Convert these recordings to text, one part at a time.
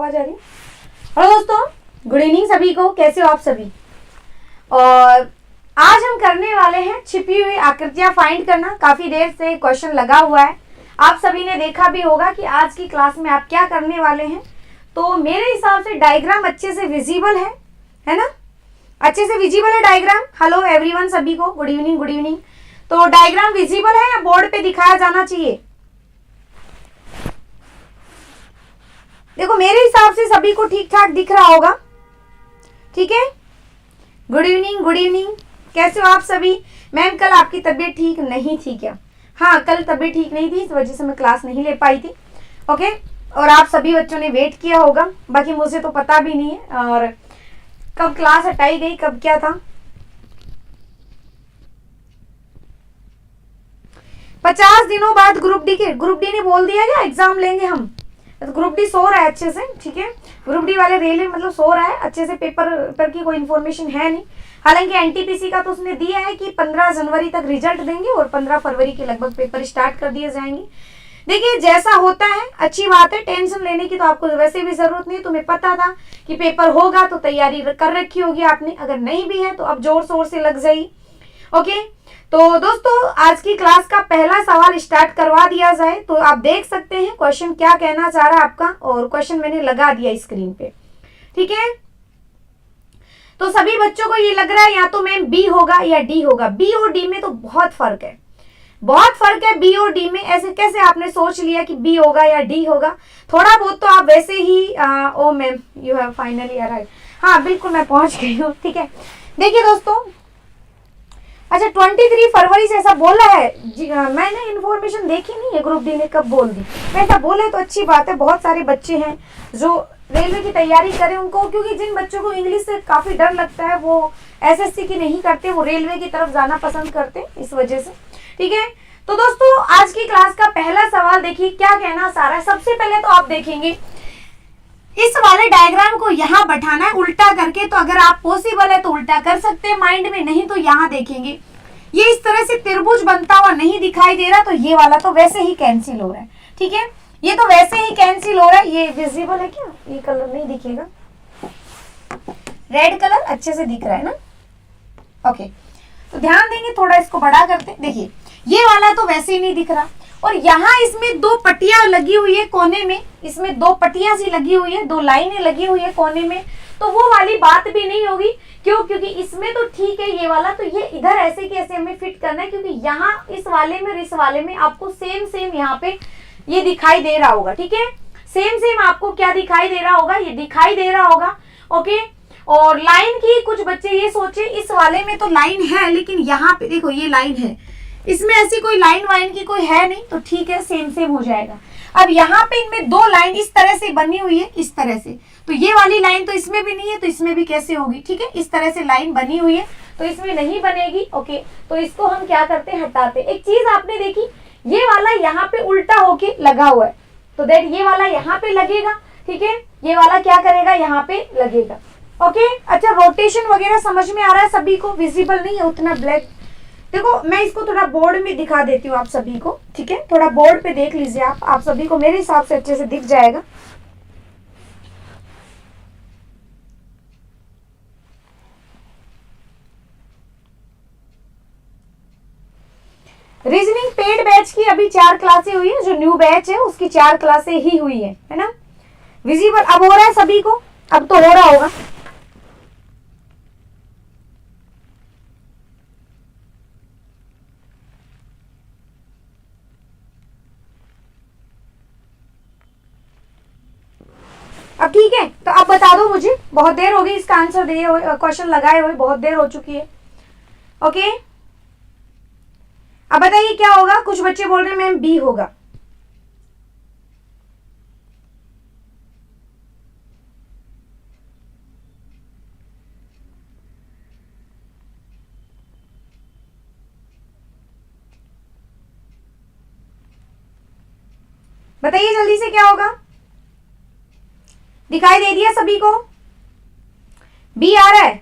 आवाज आ रही है? हेलो दोस्तों, गुड इवनिंग सभी को। कैसे हो आप सभी? और आज हम करने वाले हैं छिपी हुई आकृतियां फाइंड करना। काफी देर से क्वेश्चन लगा हुआ है, आप सभी ने देखा भी होगा कि आज की क्लास में आप क्या करने वाले हैं। तो मेरे हिसाब से डायग्राम अच्छे से विजिबल है ना? अच्छे से विजिबल है डायग्राम? हेलो एवरीवन, सभी को गुड इवनिंग, गुड इवनिंग। तो डायग्राम विजिबल है या बोर्ड पे दिखाया जाना चाहिए? देखो मेरे हिसाब से सभी को ठीक ठाक दिख रहा होगा। ठीक है, गुड इवनिंग, गुड इवनिंग। कैसे हो आप सभी? मैम कल आपकी तबीयत ठीक नहीं थी क्या? हाँ, कल तबीयत ठीक नहीं थी, इस वजह से मैं क्लास नहीं ले पाई थी। ओके, और आप सभी बच्चों ने वेट किया होगा, बाकी मुझे तो पता भी नहीं है और कब क्लास हटाई गई, कब क्या था। 50 दिनों बाद ग्रुप डी ने बोल दिया क्या एग्जाम लेंगे हम? तो ग्रुप डी सो रहा है अच्छे से, ठीक है। ग्रुप डी वाले रेलवे मतलब सो रहा है अच्छे से, पेपर की कोई इन्फॉर्मेशन है नहीं। हालांकि एनटीपीसी का तो उसने दिया है कि 15 जनवरी तक रिजल्ट देंगे और 15 फरवरी के लगभग पेपर स्टार्ट कर दिए जाएंगे। देखिए जैसा होता है अच्छी बात है, टेंशन लेने की तो आपको वैसे भी जरूरत नहीं। तुम्हें पता था कि पेपर होगा तो तैयारी कर रखी होगी आपने, अगर नहीं भी है तो अब जोर शोर से लग जाइए। ओके, तो दोस्तों आज की क्लास का पहला सवाल स्टार्ट करवा दिया जाए। तो आप देख सकते हैं क्वेश्चन क्या कहना चाह रहा है आपका, और क्वेश्चन मैंने लगा दिया स्क्रीन पे। ठीक है, तो सभी बच्चों को ये लग रहा है या तो मैम बी होगा या डी होगा। बी और डी में तो बहुत फर्क है, बहुत फर्क है बी और डी में। ऐसे कैसे आपने सोच लिया कि बी होगा या डी होगा? थोड़ा बहुत तो आप वैसे ही oh ma'am you have finally arrived. हाँ बिल्कुल, मैं पहुंच गई हूँ। ठीक है, देखिए दोस्तों, अच्छा 23 फरवरी से ऐसा बोला है जी। मैंने इन्फॉर्मेशन देखी नहीं है ग्रुप डी ने कब बोल दी। ऐसा बोले तो अच्छी बात है, बहुत सारे बच्चे हैं जो रेलवे की तैयारी करें उनको, क्योंकि जिन बच्चों को इंग्लिश से काफी डर लगता है वो एसएससी की नहीं करते, वो रेलवे की तरफ जाना पसंद करते, इस वजह से। ठीक है, तो दोस्तों आज की क्लास का पहला सवाल देखिए क्या कहना चाह रहा है। सबसे पहले तो आप देखेंगे इस वाले डायग्राम को यहाँ बैठाना है उल्टा करके, तो अगर आप पॉसिबल है तो उल्टा कर सकते हैं माइंड में, नहीं तो यहाँ देखेंगे ये इस तरह से त्रिभुज बनता हुआ नहीं दिखाई दे रहा, तो ये वाला तो वैसे ही कैंसिल हो रहा है। ठीक है, ये तो वैसे ही कैंसिल हो रहा है। ये विजिबल है क्या? ये कलर नहीं दिखेगा, रेड कलर अच्छे से दिख रहा है ना? ओके, तो ध्यान देंगे, थोड़ा इसको बड़ा करते। देखिए ये वाला तो वैसे ही नहीं दिख रहा, और यहाँ इसमें दो पट्टियां लगी हुई है कोने में, इसमें दो पट्टियां सी लगी हुई है, दो लाइनें लगी हुई है कोने में, तो वो वाली बात भी नहीं होगी। क्यों? क्योंकि इसमें तो ठीक है ये वाला, तो ये इधर ऐसे के ऐसे हमें फिट करना है, क्योंकि यहाँ इस वाले में और इस वाले में आपको सेम सेम यहाँ पे ये दिखाई दे रहा होगा। ठीक है, सेम सेम आपको क्या दिखाई दे रहा होगा? ये दिखाई दे रहा होगा। ओके, और लाइन की कुछ बच्चे ये सोचे इस वाले में तो लाइन है, लेकिन यहाँ पे देखो ये लाइन है, इसमें ऐसी कोई लाइन वाइन की कोई है नहीं, तो ठीक है सेम सेम हो जाएगा। अब यहाँ पे इनमें दो लाइन इस तरह से बनी हुई है, इस तरह से, तो ये वाली लाइन तो इसमें भी नहीं है, तो इसमें भी कैसे होगी? ठीक है, इस तरह से लाइन बनी हुई है तो इसमें नहीं बनेगी। ओके, तो इसको हम क्या करते हैं, हटाते। एक चीज आपने देखी, ये वाला यहाँ पे उल्टा होके लगा हुआ है, तो दैट ये वाला यहाँ पे लगेगा। ठीक है, ये वाला क्या करेगा, यहाँ पे लगेगा। ओके, अच्छा रोटेशन वगैरह समझ में आ रहा है सभी को? विजिबल नहीं है उतना ब्लैक। देखो मैं इसको थोड़ा बोर्ड में दिखा देती हूँ आप सभी को। ठीक है, थोड़ा बोर्ड पे देख लीजिए आप सभी को मेरे हिसाब से अच्छे से दिख जाएगा। रीजनिंग पेड बैच की अभी 4 क्लासें हुई है, जो न्यू बैच है उसकी 4 क्लासें ही हुई है ना? विजिबल अब हो रहा है सभी को? अब तो हो रहा होगा। अब ठीक है, तो अब बता दो मुझे, बहुत देर हो गई इसका आंसर दिए हुए, क्वेश्चन लगाए हुए बहुत देर हो चुकी है। ओके, अब बताइए क्या होगा? कुछ बच्चे बोल रहे हैं मैम बी होगा। बताइए जल्दी से क्या होगा? दिखाई दे दिया सभी को? बी आ रहा है?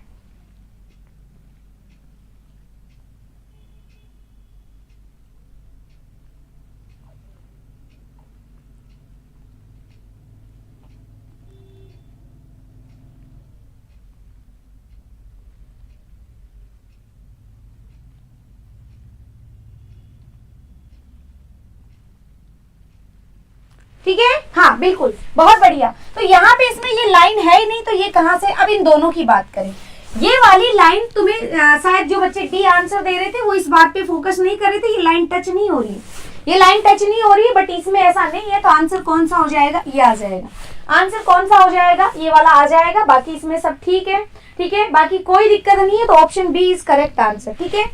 ठीक है, हाँ बिल्कुल, बहुत बढ़िया। तो यहाँ पे इसमें ये लाइन है ही नहीं, तो ये कहाँ से, अब इन दोनों की बात करें। ये वाली लाइन तुम्हें शायद जो बच्चे डी आंसर दे रहे थे वो इस बात पे फोकस नहीं कर रहे थे, ये लाइन टच नहीं हो रही है, ये लाइन टच नहीं हो रही है, बट इसमें ऐसा नहीं है। तो आंसर कौन सा हो जाएगा, ये आ जाएगा। आंसर कौन सा हो जाएगा, ये वाला आ जाएगा। बाकी इसमें सब ठीक है, ठीक है, बाकी कोई दिक्कत नहीं है। तो option B is correct answer, ठीक है,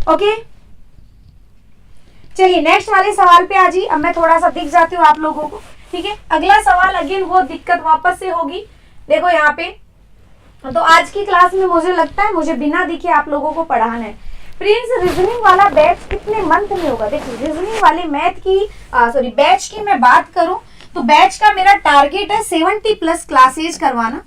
ओके। चलिए नेक्स्ट वाले सवाल पे आ जी। अब मैं थोड़ा सा दिख जाती हूँ आप लोगों को, ठीक है। अगला सवाल अगेन वो दिक्कत वापस से होगी, देखो यहाँ पे। तो आज की क्लास में मुझे लगता है मुझे बिना दिखे आप लोगों को पढ़ाना है। प्रिंस रीजनिंग वाला बैच कितने मंथ में होगा, देखिए रीजनिंग वाले मैथ की सॉरी बैच की मैं बात करूं तो बैच का मेरा टारगेट है 70+ क्लासेज करवाना।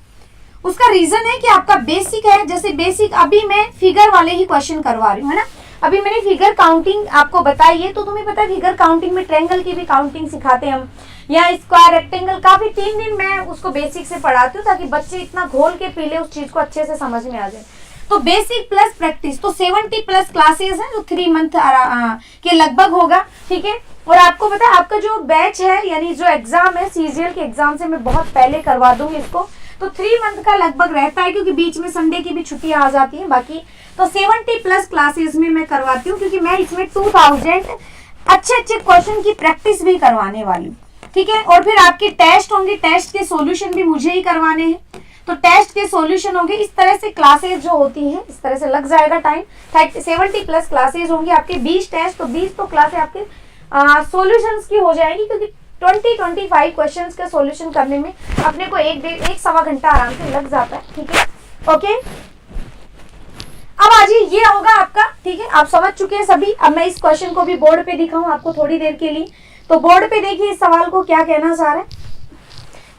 उसका रीजन है कि आपका बेसिक है, जैसे बेसिक अभी मैं फिगर वाले ही क्वेश्चन करवा रही हूँ, है ना। अभी मैंने फिगर काउंटिंग आपको बताई है, तो तुम्हें पता है फिगर काउंटिंग में ट्रायंगल की भी काउंटिंग सिखाते हैं हम, या स्क्वायर रेक्टेंगल का भी 3 दिन मैं उसको बेसिक से पढ़ाती हूँ, ताकि बच्चे इतना घोल के पी ले उस चीज को अच्छे से समझ में आ जाए। तो बेसिक प्लस प्रैक्टिस, तो 70+ क्लासेस हैं जो 3 मंथ के लगभग होगा, ठीक है। और आपको पता है आपका जो बैच है, यानी जो एग्जाम है सीजीएल के एग्जाम से मैं बहुत पहले करवा दूंगी इसको, तो 3 मंथ का लगभग रहता है, क्योंकि बीच में संडे की भी छुट्टियां आ जाती हैं। बाकी तो 70+ क्लासेस में मैं करवाती हूँ, क्योंकि मैं इसमें 2000 अच्छे क्वेश्चन की प्रैक्टिस भी करवाने वाली हूँ, ठीक है। और फिर आपके टेस्ट होंगे, टेस्ट के सॉल्यूशन भी मुझे ही करवाने हैं, तो टेस्ट के सॉल्यूशन होंगे। इस तरह से क्लासेस जो होती हैं इस तरह से लग जाएगा टाइम। 70+ क्लासेस होंगी आपके, 20 टेस्ट, तो 20 तो क्लासेस आपके सॉल्यूशंस की हो जाएगी, क्योंकि 20-25 क्वेश्चंस का सॉल्यूशन करने में अपने को 1-1.25 घंटा आराम से लग जाता है, ठीक है, ओके। अब आज ये होगा आपका, ठीक है, आप समझ चुके हैं सभी। अब मैं इस क्वेश्चन को भी बोर्ड पे दिखाऊं आपको थोड़ी देर के लिए, तो बोर्ड पे देखिए इस सवाल को क्या कहना चाह रहे हैं,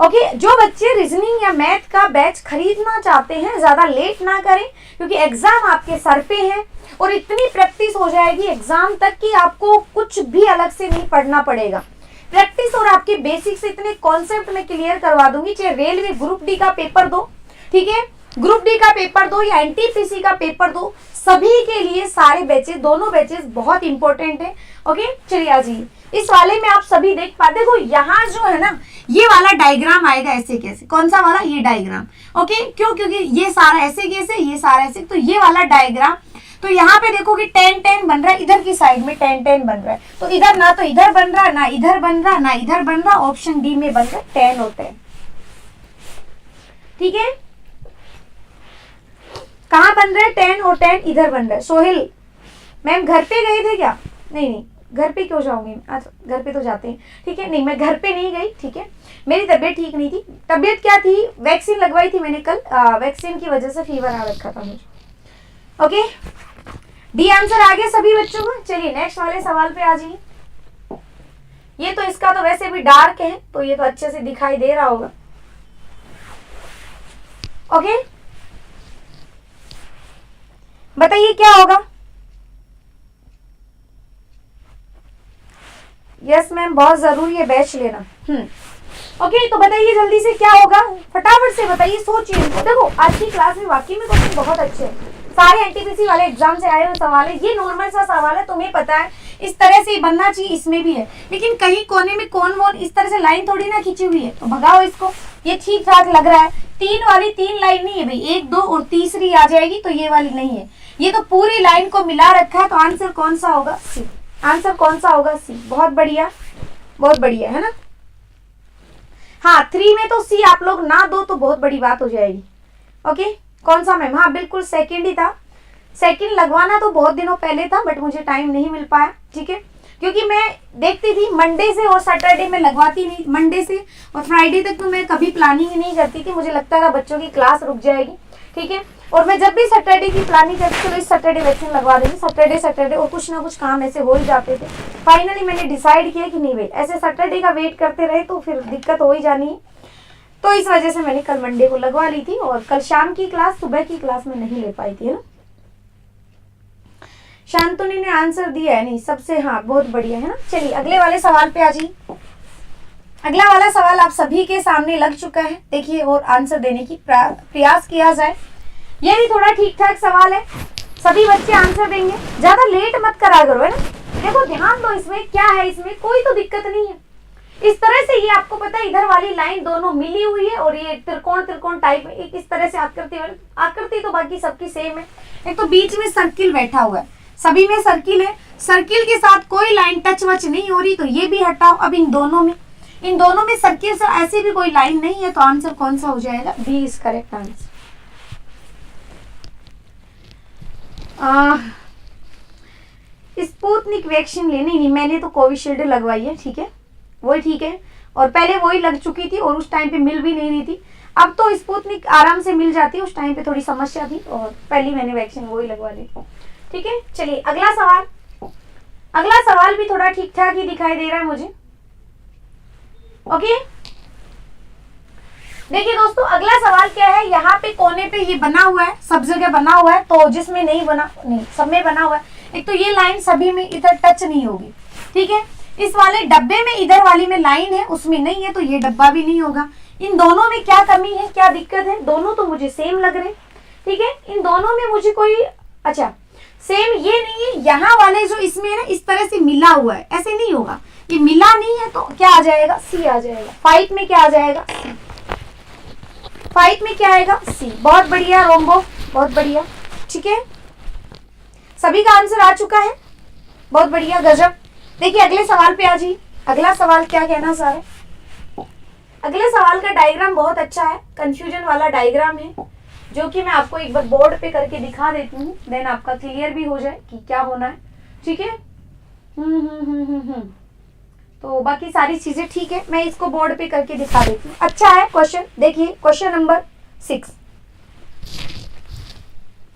ओके। जो बच्चे रीजनिंग या मैथ का बैच खरीदना चाहते हैं ज्यादा लेट ना करें, क्योंकि एग्जाम आपके सर पे है और इतनी प्रैक्टिस हो जाएगी एग्जाम तक कि आपको कुछ भी अलग से नहीं पढ़ना पड़ेगा। प्रैक्टिस और आपके बेसिक्स इतने कॉन्सेप्ट में क्लियर करवा दूंगी, चाहे रेलवे ग्रुप डी का पेपर दो, ठीक है, ग्रुप डी का पेपर दो या एनटीपीसी का पेपर दो, सभी के लिए सारे बैचेस, दोनों बैचेस बहुत इंपॉर्टेंट है, ओके। चलिए आ जाइए, इस वाले में आप सभी देख पाते हो, यहाँ जो है ना ये वाला डायग्राम आएगा ऐसे कैसे, कौन सा वाला, ये डायग्राम, ओके। क्यों, क्योंकि ये सारा ऐसे कैसे, ये सारा ऐसे, तो ये वाला डायग्राम। तो यहाँ पे देखो कि 10-10 बन रहा है, इधर की साइड में 10-10 बन रहा है, तो इधर ना तो इधर बन रहा, ना इधर बन रहा, ना इधर बन रहा, ऑप्शन डी में बन रहा 10 और 10, ठीक है। कहाँ बन रहा है 10 और 10, इधर बन रहा है। सोहेल मैम घर पे गए थे क्या, नहीं घर पे क्यों जाऊंगी, आज घर पे तो जाते हैं, ठीक है। नहीं मैं घर पे नहीं गई, ठीक है, मेरी तबीयत ठीक नहीं थी। तबीयत क्या थी, वैक्सीन लगवाई थी मैंने कल, वैक्सीन की वजह से फीवर आ रखा था मुझे, ओके। डी आंसर आ गया सभी बच्चों को। चलिए नेक्स्ट वाले सवाल पे आ जाइए। ये तो इसका तो वैसे भी डार्क है, तो ये तो अच्छे से दिखाई दे रहा होगा, ओके। बताइए क्या होगा। यस मैम बहुत जरूरी है बैच लेना, ओके। तो बताइए जल्दी से क्या होगा, फटाफट से बताइए, सोचिए। देखो आज की क्लास में वाकई में क्वेश्चन बहुत अच्छे हैं, सारे एनटीपीसी वाले एग्जाम से आए हुए सवाल है। ये नॉर्मल सा सवाल है, तुम्हें पता है इस तरह से बनना चाहिए, इसमें भी है, लेकिन कहीं कोने में कौन मोन इस तरह से लाइन थोड़ी ना खींची हुई है, तो भगाओ इसको, ये ठीक ठाक लग रहा है। 3 वाली 3 लाइन नहीं है भाई, 1, 2 और तीसरी आ जाएगी, तो ये वाली नहीं है, ये तो पूरी लाइन को मिला रखा है। तो आंसर कौन सा होगा, सी। आंसर कौन सा होगा, सी। बहुत बढ़िया, बहुत बढ़िया, है ना। हाँ 3 में तो सी आप लोग ना दो तो बहुत बड़ी बात हो जाएगी, ओके। कौन सा मैम, हाँ बिल्कुल सेकंड ही था। सेकंड लगवाना तो बहुत दिनों पहले था, बट मुझे टाइम नहीं मिल पाया, ठीक है, क्योंकि मैं देखती थी मंडे से और सैटरडे में लगवाती नहीं, मंडे से और फ्राइडे तक तो मैं कभी प्लानिंग नहीं करती थी, मुझे लगता था बच्चों की क्लास रुक जाएगी, ठीक है। और मैं जब भी सैटरडे की प्लानिंग करती थी, तो इस सैटरडे वैक्सीन लगवा देती, सैटरडे और कुछ ना कुछ काम ऐसे हो ही जाते थे। फाइनली मैंने डिसाइड किया कि नहीं भाई ऐसे सैटरडे का वेट करते रहे तो फिर दिक्कत हो ही जानी है, तो इस वजह से मैंने कल मंडे को लगवा ली थी, और कल शाम की क्लास, सुबह की क्लास में नहीं ले पाई थी, है ना। शांतनु ने आंसर दिया है, नहीं सबसे, हाँ बहुत बढ़िया, है ना। चलिए अगले वाले सवाल पे आ जाइए। अगला वाला सवाल आप सभी के सामने लग चुका है, देखिए, और आंसर देने की प्रयास किया जाए। ये भी थोड़ा ठीक ठाक सवाल है, सभी बच्चे आंसर देंगे, ज्यादा लेट मत करा करो, है ना। देखो ध्यान दो, इसमें क्या है, इसमें कोई तो दिक्कत नहीं है, इस तरह से ये आपको पता है इधर वाली लाइन दोनों मिली हुई है और ये त्रिकोण त्रिकोण टाइप में एक इस तरह से आकृति तो बाकी सबकी सेम है। एक तो बीच में सर्किल बैठा हुआ है, सभी में सर्किल है, सर्किल के साथ कोई लाइन टच वच नहीं हो रही, तो ये भी हटाओ। अब इन दोनों में सर्किल से ऐसी भी कोई लाइन नहीं है, तो आंसर कौन सा हो जाएगा? B is correct answer. Sputnik vaccine लेनी नहीं, मैंने तो कोविशील्ड लगवाई है, ठीक है, वही ठीक है, और पहले वही लग चुकी थी और उस टाइम पे मिल भी नहीं रही थी। अब तो स्पुतनिक आराम से मिल जाती है, उस टाइम पे थोड़ी समस्या थी और पहली मैंने वैक्सीन वही लगवा ली, ठीक है। चलिए अगला सवाल, अगला सवाल भी थोड़ा ठीक ठाक ही दिखाई दे रहा है मुझे। ओके, देखिए दोस्तों अगला सवाल क्या है, यहाँ पे कोने पे ये बना हुआ है, सब जगह बना हुआ है, तो जिसमें नहीं बना, नहीं सब में बना हुआ है। एक तो ये लाइन सभी में इधर टच नहीं होगी, ठीक है। इस वाले डब्बे में इधर वाली में लाइन है, उसमें नहीं है, तो ये डब्बा भी नहीं होगा। इन दोनों में क्या कमी है, क्या दिक्कत है? दोनों तो मुझे सेम लग रहे, ठीक है। इन दोनों में मुझे कोई, अच्छा सेम ये नहीं है, यहाँ वाले जो इसमें है ना इस तरह से मिला हुआ है, ऐसे नहीं होगा, ये मिला नहीं है, तो क्या आ जाएगा? सी आ जाएगा। 5 में क्या आ जाएगा? सी। 5 में क्या आएगा? सी। बहुत बढ़िया रोम्बो, बहुत बढ़िया, ठीक है, सभी का आंसर आ चुका है, बहुत बढ़िया, गजब। देखिए अगले सवाल पे आ जाइए। अगला सवाल क्या कहना सारे, अगले सवाल का डायग्राम बहुत अच्छा है, कंफ्यूजन वाला डायग्राम है, जो कि मैं आपको एक बार बोर्ड पे करके दिखा देती हूँ, देन आपका क्लियर भी हो जाए कि क्या होना है, ठीक है। तो बाकी सारी चीजें ठीक है, मैं इसको बोर्ड पे करके दिखा देती हूँ। अच्छा है क्वेश्चन, देखिए क्वेश्चन नंबर 6,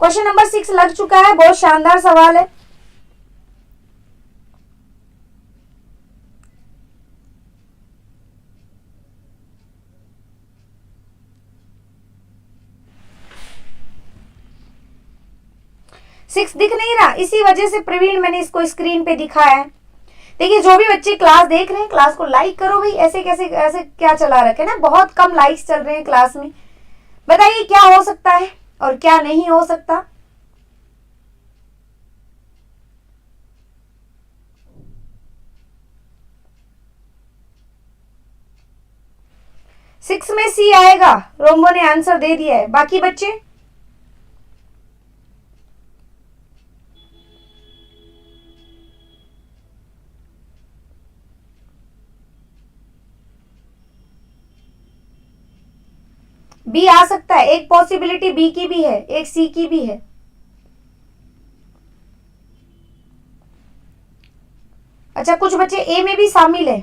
क्वेश्चन नंबर 6 लग चुका है, बहुत शानदार सवाल है। सिक्स दिख नहीं रहा, इसी वजह से प्रवीण मैंने इसको स्क्रीन पे दिखाया है। देखिए जो भी बच्चे क्लास देख रहे हैं, क्लास को लाइक करो भाई, ऐसे कैसे ऐसे क्या चला रखे ना, बहुत कम लाइक्स चल रहे हैं क्लास में। बताइए क्या हो सकता है और क्या नहीं हो सकता। सिक्स में सी आएगा, रोम्बो ने आंसर दे दिया है। बाकी बच्चे बी आ सकता है, एक पॉसिबिलिटी बी की भी है, एक सी की भी है। अच्छा कुछ बच्चे ए में भी शामिल है।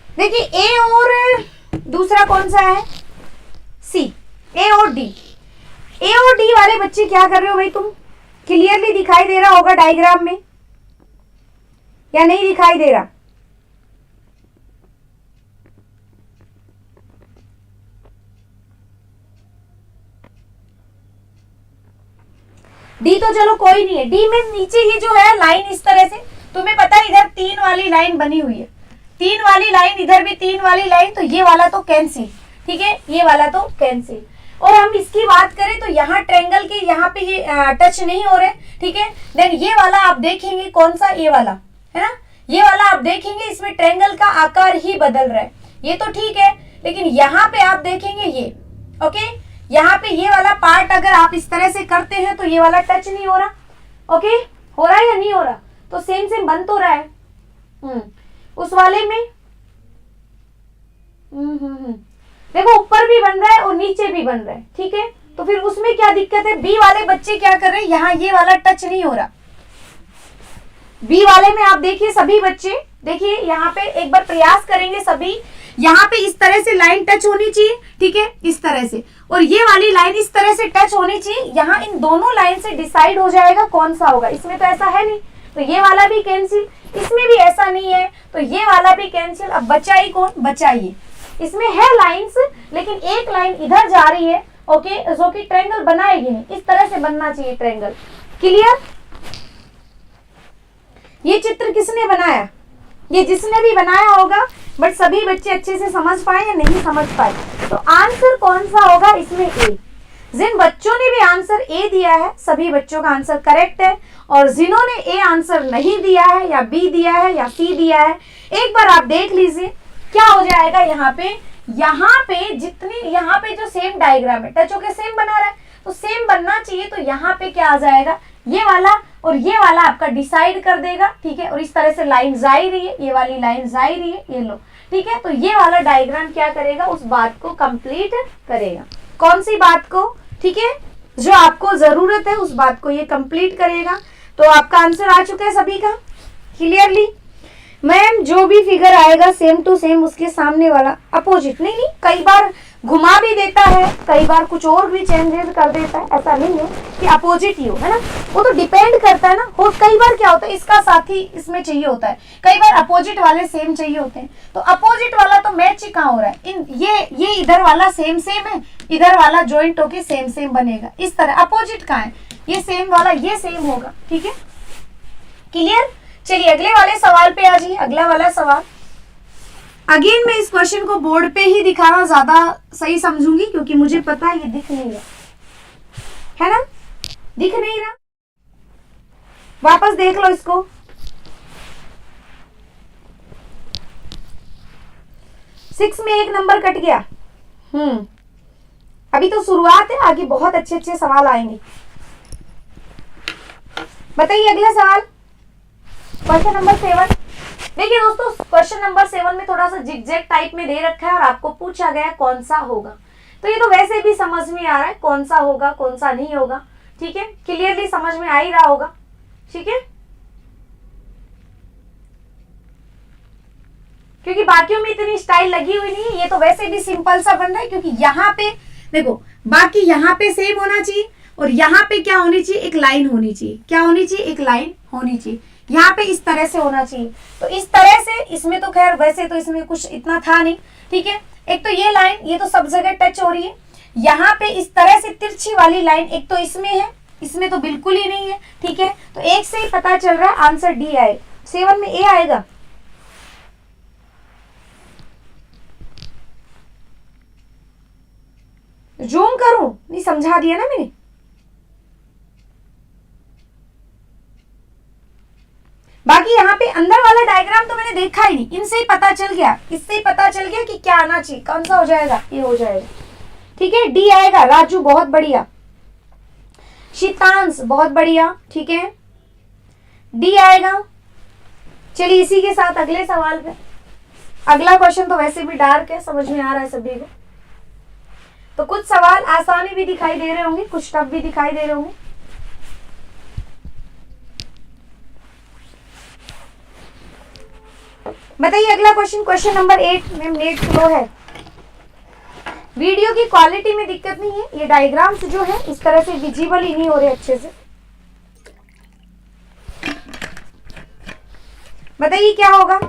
देखिए ए और दूसरा कौन सा है? सी। ए और डी, ए और डी वाले बच्चे क्या कर रहे हो भाई तुम? क्लियरली दिखाई दे रहा होगा डायग्राम में या नहीं दिखाई दे रहा? डी तो चलो कोई नहीं है, डी में नीचे ये जो है लाइन इस तरह से, तुम्हें पता है इधर 3 वाली लाइन बनी हुई है, 3 वाली लाइन, इधर भी 3 वाली लाइन, तो ये वाला तो कैंसिल, ठीक है, ये वाला तो कैंसिल। और हम इसकी बात करें तो यहाँ ट्रायंगल के यहाँ पे ये टच नहीं हो रहे, ठीक है। देन ये वाला आप देखेंगे कौन सा, ये वाला है ना, ये वाला आप देखेंगे इसमें ट्रायंगल का आकार ही बदल रहा है, ये तो ठीक है, लेकिन यहाँ पे आप देखेंगे ये, ओके, यहाँ पे ये वाला पार्ट अगर आप इस तरह से करते हैं तो ये वाला टच नहीं हो रहा, ओके, हो रहा है या नहीं हो रहा? तो सेम सेम बन तो रहा है। उस वाले में देखो ऊपर भी बन रहा है और नीचे भी बन रहा है, ठीक है, तो फिर उसमें क्या दिक्कत है? बी वाले बच्चे क्या कर रहे हैं, यहाँ ये वाला टच नहीं हो रहा। बी वाले में आप देखिए सभी बच्चे, देखिए यहाँ पे एक बार प्रयास करेंगे सभी, यहाँ पे इस तरह से लाइन टच होनी चाहिए, ठीक है, इस तरह से, और ये वाली लाइन इस तरह से टच होनी चाहिए। यहाँ इन दोनों लाइन से डिसाइड हो जाएगा कौन सा होगा। इसमें तो ऐसा है नहीं, तो ये वाला भी कैंसिल, इसमें भी ऐसा नहीं है तो ये वाला भी कैंसिल। अब बचा ही कौन? बचा ये, इसमें है लाइंस, लेकिन एक लाइन इधर जा रही है, ओके, जो कि ट्रायंगल बनाएगी नहीं, इस तरह से बनना चाहिए ट्रायंगल। क्लियर? ये चित्र किसने बनाया? ये जिसने भी बनाया होगा, बट सभी बच्चे अच्छे से समझ पाए या नहीं समझ पाए? तो आंसर कौन सा होगा इसमें? ए। जिन बच्चों ने भी आंसर ए दिया है सभी बच्चों का आंसर करेक्ट है, और जिन्होंने ए आंसर नहीं दिया है या बी दिया है या सी दिया है, एक बार आप देख लीजिए क्या हो जाएगा। यहाँ पे जितनी यहाँ पे जो सेम डायग्राम है टच होके सेम बना रहा है, तो सेम बनना चाहिए, तो यहाँ पे क्या आ जाएगा, ये वाला और ये वाला आपका डिसाइड कर देगा, ठीक है। और इस तरह से लाइन जा रही है, ये वाली लाइन जा रही है, ये लो, ठीक है। तो ये वाला डायग्राम क्या करेगा, उस बात को कंप्लीट करेगा। कौन सी बात को? ठीक है, जो आपको जरूरत है उस बात को ये कंप्लीट करेगा। तो आपका आंसर आ चुका है सभी का क्लियरली। मैम जो भी फिगर आएगा सेम टू सेम उसके सामने वाला अपोजिट, नहीं कई बार घुमा भी देता है, कई बार कुछ और भी चेंजेस कर देता है, ऐसा नहीं है कि अपोजिट ही हो, है ना। वो तो डिपेंड करता है ना, हो कई बार क्या होता है इसका साथी इसमें चाहिए होता है, कई बार अपोजिट वाले सेम चाहिए होते हैं। तो अपोजिट वाला तो मैच ही कहाँ हो रहा है, ये इधर वाला सेम है, इधर वाला ज्वाइंट होके सेम बनेगा, इस तरह। अपोजिट कहाँ है, ये सेम वाला ये सेम होगा, ठीक है क्लियर। चलिए अगले वाले सवाल पे आ जाइए। अगला वाला सवाल अगेन मैं इस क्वेश्चन को बोर्ड पे ही दिखाना ज्यादा सही समझूंगी, क्योंकि मुझे पता है ये दिख नहीं रहा है ना, दिख नहीं रहा। वापस देख लो इसको। सिक्स में एक नंबर कट गया। अभी तो शुरुआत है, आगे बहुत अच्छे अच्छे सवाल आएंगे। बताइए अगला सवाल, क्वेश्चन नंबर 7। देखिए दोस्तों, क्वेश्चन नंबर 7 में थोड़ा सा जिगजैग टाइप में दे रखा है और आपको पूछा गया है कौन सा होगा। तो ये तो वैसे भी समझ में आ रहा है कौन सा होगा कौन सा नहीं होगा, ठीक है, क्लियरली समझ में आ ही रहा होगा, ठीक है। क्योंकि बाकियों में इतनी स्टाइल लगी हुई नहीं है, ये तो वैसे भी सिंपल सा बन रहा है। क्योंकि यहाँ पे देखो, बाकी यहाँ पे सेम होना चाहिए और यहाँ पे क्या होनी चाहिए, एक लाइन होनी चाहिए। क्या होनी चाहिए, एक लाइन होनी चाहिए। यहाँ पे इस तरह से होना चाहिए, तो इस तरह से इसमें तो खैर वैसे तो इसमें कुछ इतना था नहीं, ठीक है। एक तो ये लाइन, ये तो सब जगह टच हो रही है। यहाँ पे इस तरह से तिरछी वाली लाइन एक तो इसमें है, इसमें तो बिल्कुल ही नहीं है, ठीक है। तो एक से ही पता चल रहा है आंसर डी आएगा। 7 में ए आएगा। जूम करूं, नहीं समझा दिया ना मैंने। बाकी यहाँ पे अंदर वाला डायग्राम तो मैंने देखा ही नहीं, इनसे ही पता चल गया, इससे ही पता चल गया कि क्या आना चाहिए। कौन सा हो जाएगा, ये हो जाएगा, ठीक है। डी आएगा। राजू बहुत बढ़िया, शीतांश बहुत बढ़िया, ठीक है, डी आएगा। चलिए इसी के साथ अगले सवाल पे। अगला क्वेश्चन तो वैसे भी डार्क है, समझ में आ रहा है सभी को। तो कुछ सवाल आसानी भी दिखाई दे रहे होंगे, कुछ टफ भी दिखाई दे रहे होंगे। बताइए अगला question, question number 8। Ma'am net slow है, वीडियो की क्वालिटी में दिक्कत नहीं है, ये डायग्राम्स जो है इस तरह से विजिबल ही नहीं हो रहे अच्छे से। बताइए क्या होगा।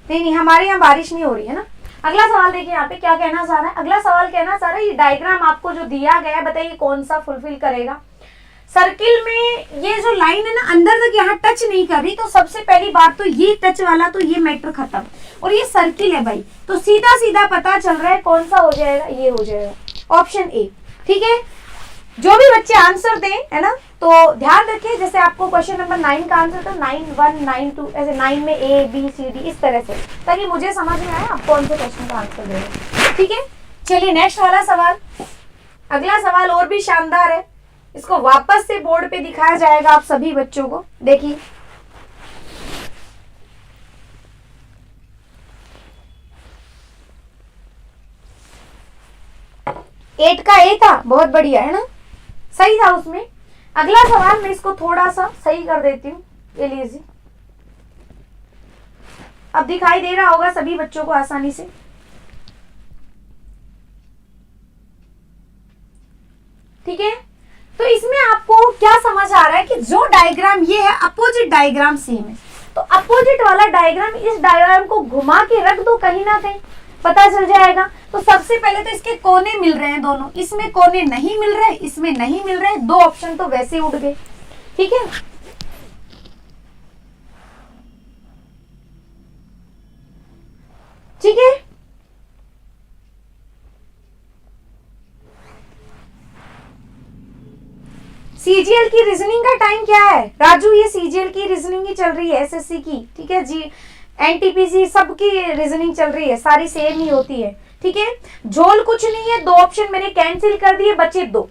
नहीं हमारे यहाँ बारिश नहीं हो रही है ना। अगला सवाल देखिए, यहाँ पे क्या कहना चाह रहा है। अगला सवाल कहना चाह रहा है ये डायग्राम आपको जो दिया गया है, बताइए कौन सा फुलफिल करेगा। सर्किल में ये जो लाइन है ना अंदर तक यहाँ टच नहीं कर रही, तो सबसे पहली बात तो ये टच वाला तो ये मैटर खत्म। और ये सर्किल है भाई, तो सीधा सीधा पता चल रहा है कौन सा हो जाएगा, ये हो जाएगा ऑप्शन ए, ठीक है। जो भी बच्चे आंसर दें, है ना, तो ध्यान रखिए जैसे आपको क्वेश्चन नंबर 9 का आंसर था 9, 1, 9, 2, ऐसे 9 में ए बी सी डी इस तरह से, ताकि मुझे समझ में आए आप कौन से क्वेश्चन का आंसर दे रहे, ठीक है। चलिए नेक्स्ट वाला सवाल। अगला सवाल और भी शानदार है, इसको वापस से बोर्ड पे दिखाया जाएगा आप सभी बच्चों को। देखिए एट का ए था, बहुत बढ़िया है ना, सही था उसमें। अगला सवाल मैं इसको थोड़ा सा सही कर देती हूँ, ये लीजिए। अब दिखाई दे रहा होगा सभी बच्चों को आसानी से, ठीक है। तो इसमें आपको क्या समझ आ रहा है कि जो डायग्राम ये है अपोजिट डायग्राम सेम है, तो अपोजिट वाला डायग्राम इस डायग्राम को घुमा के रख दो कहीं ना कहीं, पता चल जाएगा। तो सबसे पहले तो इसके कोने मिल रहे हैं दोनों, इसमें कोने नहीं मिल रहे, इसमें नहीं मिल रहे, दो ऑप्शन तो वैसे उड़ गए। ठीक है, ठीक है। सीजीएल की रीजनिंग का टाइम क्या है राजू? ये सीजीएल की रीजनिंग ही चल रही है, एसएससी की। ठीक है जी, एनटीपीसी सबकी रीजनिंग चल रही है, सारी सेम ही होती है। ठीक है, झोल कुछ नहीं है, दो ऑप्शन मैंने कैंसिल कर दिए, बचे दो।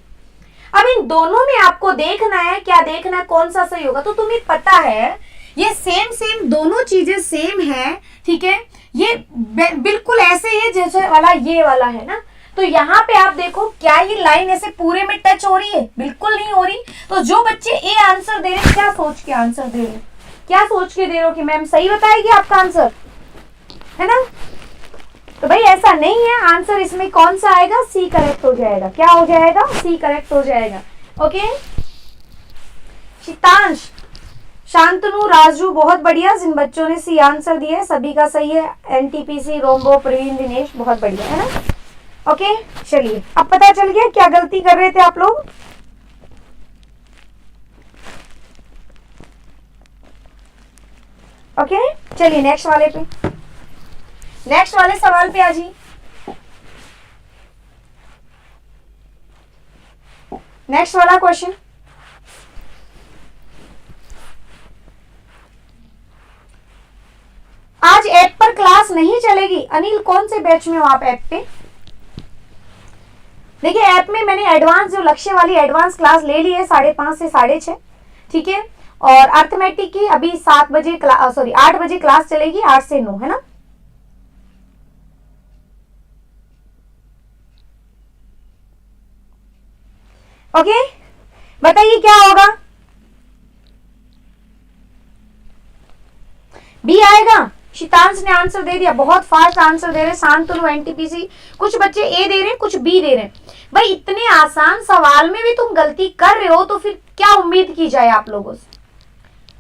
अब इन दोनों में आपको देखना है, क्या देखना है, कौन सा सही होगा। तो तुम्हें पता है ये सेम सेम दोनों चीजें सेम है। ठीक है, ये बिल्कुल ऐसे ही है जैसे वाला ये वाला है ना। तो यहाँ पे आप देखो, क्या ये लाइन ऐसे पूरे में टच हो रही है? बिल्कुल नहीं हो रही। तो जो बच्चे ए आंसर दे रहे, क्या सोच के आंसर दे रहे, क्या सोच के दे रहे हो कि मैम सही बताएगी आपका आंसर, है ना? तो भाई ऐसा नहीं है, आंसर इसमें कौन सा आएगा? सी करेक्ट हो जाएगा। क्या हो जाएगा? सी करेक्ट हो जाएगा। ओके, शीतांश, शांतनु, राजू, बहुत बढ़िया। जिन बच्चों ने सी आंसर दिया है सभी का सही है। एनटीपीसी, रोम्बो, प्रवीण, दिनेश, बहुत बढ़िया, है ना? ओके, चलिए अब पता चल गया क्या गलती कर रहे थे आप लोग। ओके, चलिए नेक्स्ट वाले पे, नेक्स्ट वाले सवाल पे आ जी। नेक्स्ट वाला क्वेश्चन, आज ऐप पर क्लास नहीं चलेगी। अनिल, कौन से बैच में हो आप ऐप पे? देखिए, ऐप में मैंने एडवांस जो लक्ष्य वाली एडवांस क्लास ले ली है 5:30 से 6:30। ठीक है, और अर्थमेटिक की अभी 7 बजे 8 बजे क्लास चलेगी, 8 से 9, है ना? ओके, बताइए क्या होगा? बी आएगा। शीतांश ने आंसर दे दिया, बहुत फास्ट आंसर दे रहे। शांतनु, एनटीपीसी, कुछ बच्चे ए दे रहे हैं, कुछ बी दे रहे हैं। भाई इतने आसान सवाल में भी तुम गलती कर रहे हो तो फिर क्या उम्मीद की जाए आप लोगों से,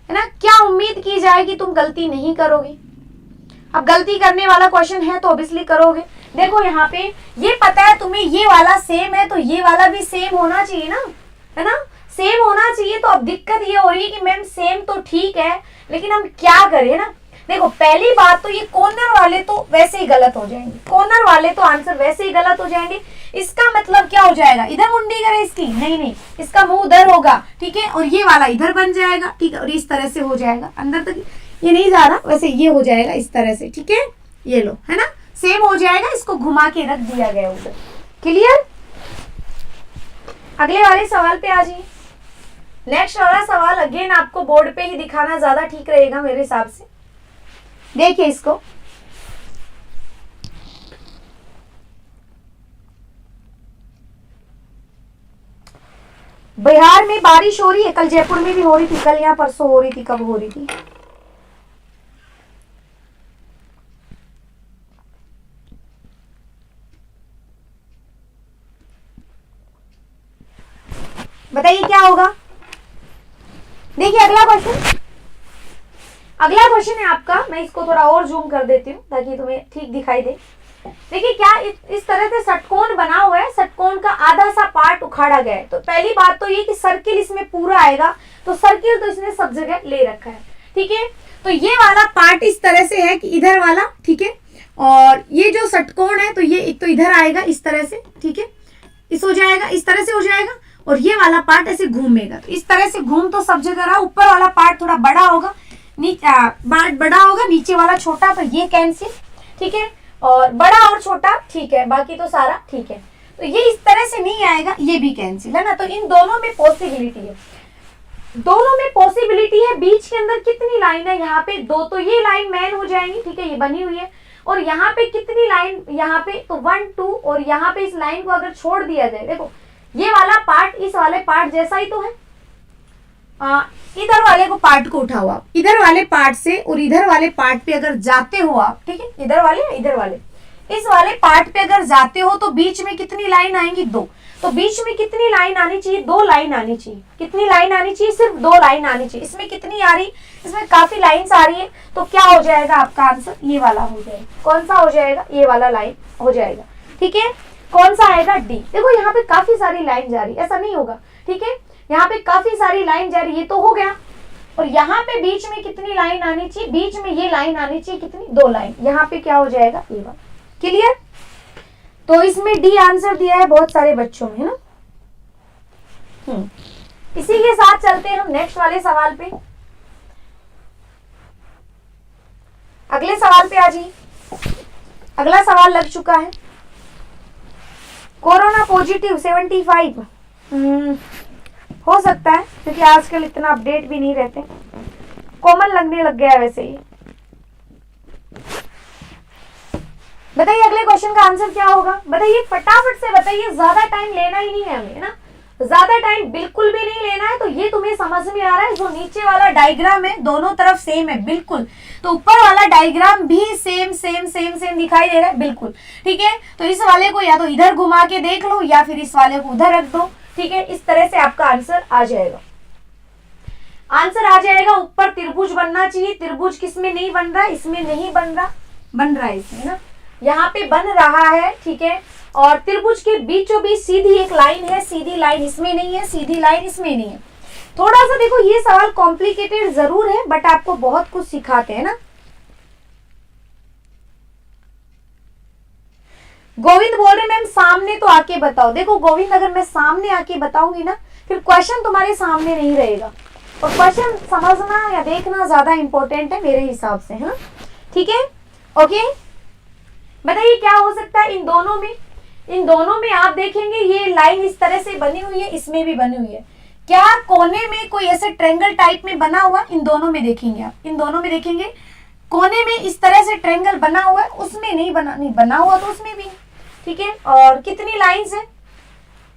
है ना? क्या उम्मीद की जाए कि तुम गलती नहीं करोगे? अब गलती करने वाला क्वेश्चन है तो ऑब्वियसली करोगे। देखो यहाँ पे ये पता है तुम्हें ये वाला सेम है तो ये वाला भी सेम होना चाहिए ना, है ना? सेम होना चाहिए। तो अब दिक्कत ये हो रही है कि मैम सेम तो ठीक है, लेकिन हम क्या करें ना। देखो पहली बात तो ये कॉर्नर वाले तो वैसे ही गलत हो जाएंगे, कॉर्नर वाले तो आंसर वैसे ही गलत हो जाएंगे। इसका मतलब क्या हो जाएगा? इधर मुंडी करे इसकी, नहीं नहीं, इसका मुंह उधर होगा। ठीक है, और ये वाला इधर बन जाएगा। ठीक है, और इस तरह से हो जाएगा, अंदर तक ये नहीं जा रहा, वैसे ये हो जाएगा इस तरह से। ठीक है, ये लो, है ना? सेम हो जाएगा, इसको घुमा के रख दिया गया उधर। क्लियर? अगले वाले सवाल पे आ जाइए। नेक्स्ट वाला सवाल अगेन आपको बोर्ड पे ही दिखाना ज्यादा ठीक रहेगा मेरे हिसाब से। देखिए इसको, बिहार में बारिश हो रही है। कल जयपुर में भी हो रही थी, कल यहाँ परसों हो रही थी, कब हो रही थी? बताइए क्या होगा? देखिए अगला क्वेश्चन, अगला क्वेश्चन है आपका। मैं इसको थोड़ा और जूम कर देती हूँ ताकि तुम्हें ठीक दिखाई दे। देखिए क्या इस तरह से षटकोण बना हुआ है, षटकोण का आधा सा पार्ट उखाड़ा गया है। तो पहली बात तो ये कि सर्किल इसमें पूरा आएगा, तो सर्किल तो इसने सब जगह ले रखा है। ठीक है, तो ये वाला पार्ट इस तरह से है कि इधर वाला, ठीक है, और ये जो षटकोण है तो ये एक तो इधर आएगा इस तरह से, ठीक है, इस हो जाएगा, इस तरह से हो जाएगा, और ये वाला पार्ट ऐसे घूमेगा। तो इस तरह से घूम तो सब जगह रहा, ऊपर वाला पार्ट थोड़ा बड़ा होगा, नीचे बड़ा होगा, नीचे वाला छोटा, तो ये कैंसिल। ठीक है, और बड़ा और छोटा ठीक है, बाकी तो सारा ठीक है। तो ये इस तरह से नहीं आएगा, ये भी कैंसिल, है ना? तो इन दोनों में पॉसिबिलिटी है, दोनों में पॉसिबिलिटी है। बीच के अंदर कितनी लाइन है? यहाँ पे 2, तो ये लाइन मैन हो जाएंगी, ठीक है, ये बनी हुई है। और यहाँ पे कितनी लाइन, यहाँ पे तो 1 2, और यहाँ पे इस लाइन को अगर छोड़ दिया जाए, देखो ये वाला पार्ट इस वाले पार्ट जैसा ही तो है। इधर वाले को पार्ट को उठाओ आप, इधर वाले पार्ट से और इधर वाले पार्ट पे अगर जाते हो आप, ठीक है, इधर वाले इस वाले पार्ट पे अगर जाते हो तो बीच में कितनी लाइन आएंगी, 2। तो बीच में कितनी लाइन आनी चाहिए, 2 लाइन आनी चाहिए। कितनी लाइन आनी चाहिए, सिर्फ 2 लाइन आनी चाहिए। इसमें कितनी आ रही, इसमें काफी लाइंस आ रही है, तो क्या हो जाएगा आपका आंसर, ये वाला हो जाएगा। कौन सा हो जाएगा, ये वाला लाइन हो जाएगा। ठीक है, कौन सा आएगा, डी। देखो यहाँ पे काफी सारी लाइन जा रही है, ऐसा नहीं होगा। ठीक है, यहाँ पे काफी सारी लाइन जा रही है, ये तो हो गया। और यहाँ पे बीच में कितनी लाइन आनी चाहिए, बीच में ये लाइन आनी चाहिए, कितनी, 2 लाइन। यहाँ पे क्या हो जाएगा, ये वाला। क्लियर। तो इसमें डी आंसर दिया है बहुत सारे बच्चों में, है ना। इसी के साथ चलते हैं हम नेक्स्ट वाले सवाल पे। अगले सवाल पे आ जाइए। अगला सवाल लग चुका है, कोरोना पॉजिटिव 75। हो सकता है क्योंकि आजकल इतना अपडेट भी नहीं रहते, कॉमन लगने लग गया है वैसे ही। बताइए अगले क्वेश्चन का आंसर क्या होगा, बताइए फटाफट से बताइए, ज्यादा टाइम लेना ही नहीं है हमें, है ना, ज्यादा टाइम बिल्कुल भी नहीं लेना है। तो ये तुम्हें समझ में आ रहा है, जो नीचे वाला डायग्राम है दोनों तरफ सेम है बिल्कुल, तो ऊपर वाला डायग्राम भी सेम सेम सेम सेम दिखाई दे रहा है बिल्कुल। ठीक है, तो इस वाले को या तो इधर घुमा के देख लो या फिर इस वाले को उधर रख दो। ठीक है, इस तरह से आपका आंसर आ जाएगा। आंसर आ जाएगा, ऊपर त्रिभुज बनना चाहिए। त्रिभुज किसमें नहीं बन रहा, इसमें नहीं बन रहा, बन रहा है इसमें ना, यहाँ पे बन रहा है। ठीक है, और त्रिभुज के बीचों बीच सीधी एक लाइन है, सीधी लाइन इसमें नहीं है, सीधी लाइन इसमें नहीं है। थोड़ा सा देखो ये सवाल कॉम्प्लिकेटेड जरूर है, बट आपको बहुत कुछ सिखाते हैं ना। गोविंद बोल रहे मैम सामने तो आके बताओ। देखो गोविंद, अगर मैं सामने आके बताऊंगी ना, फिर क्वेश्चन तुम्हारे सामने नहीं रहेगा, और क्वेश्चन समझना या देखना ज्यादा इंपॉर्टेंट है मेरे हिसाब से, है ना। ठीक है, ओके। बताइए क्या हो सकता है इन दोनों में, इन दोनों में आप देखेंगे ये लाइन इस तरह से बनी हुई है, इसमें भी बनी हुई है। क्या कोने में कोई ऐसे ट्रायंगल टाइप में बना हुआ, इन दोनों में देखेंगे आप, इन दोनों में देखेंगे कोने में इस तरह से ट्रायंगल बना हुआ है, उसमें नहीं बना, नहीं बना हुआ तो उसमें भी। ठीक है, और कितनी लाइंस है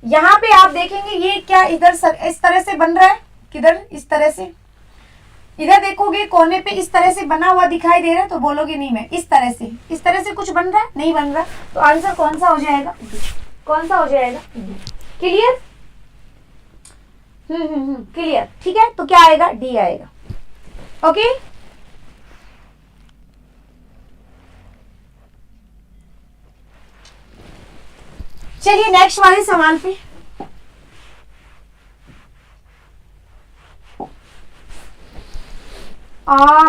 यहाँ पे आप देखेंगे, ये क्या इधर इस तरह से बन रहा है, किधर इस तरह से, इधर देखोगे कोने पे इस तरह से बना हुआ दिखाई दे रहा है, तो बोलोगे नहीं मैं इस तरह से कुछ बन रहा है, नहीं बन रहा। तो आंसर कौन सा हो जाएगा, कौन सा हो जाएगा, क्लियर। क्लियर। ठीक है, तो क्या आएगा, डी आएगा। ओके, चलिए नेक्स्ट वाले सवाल पे।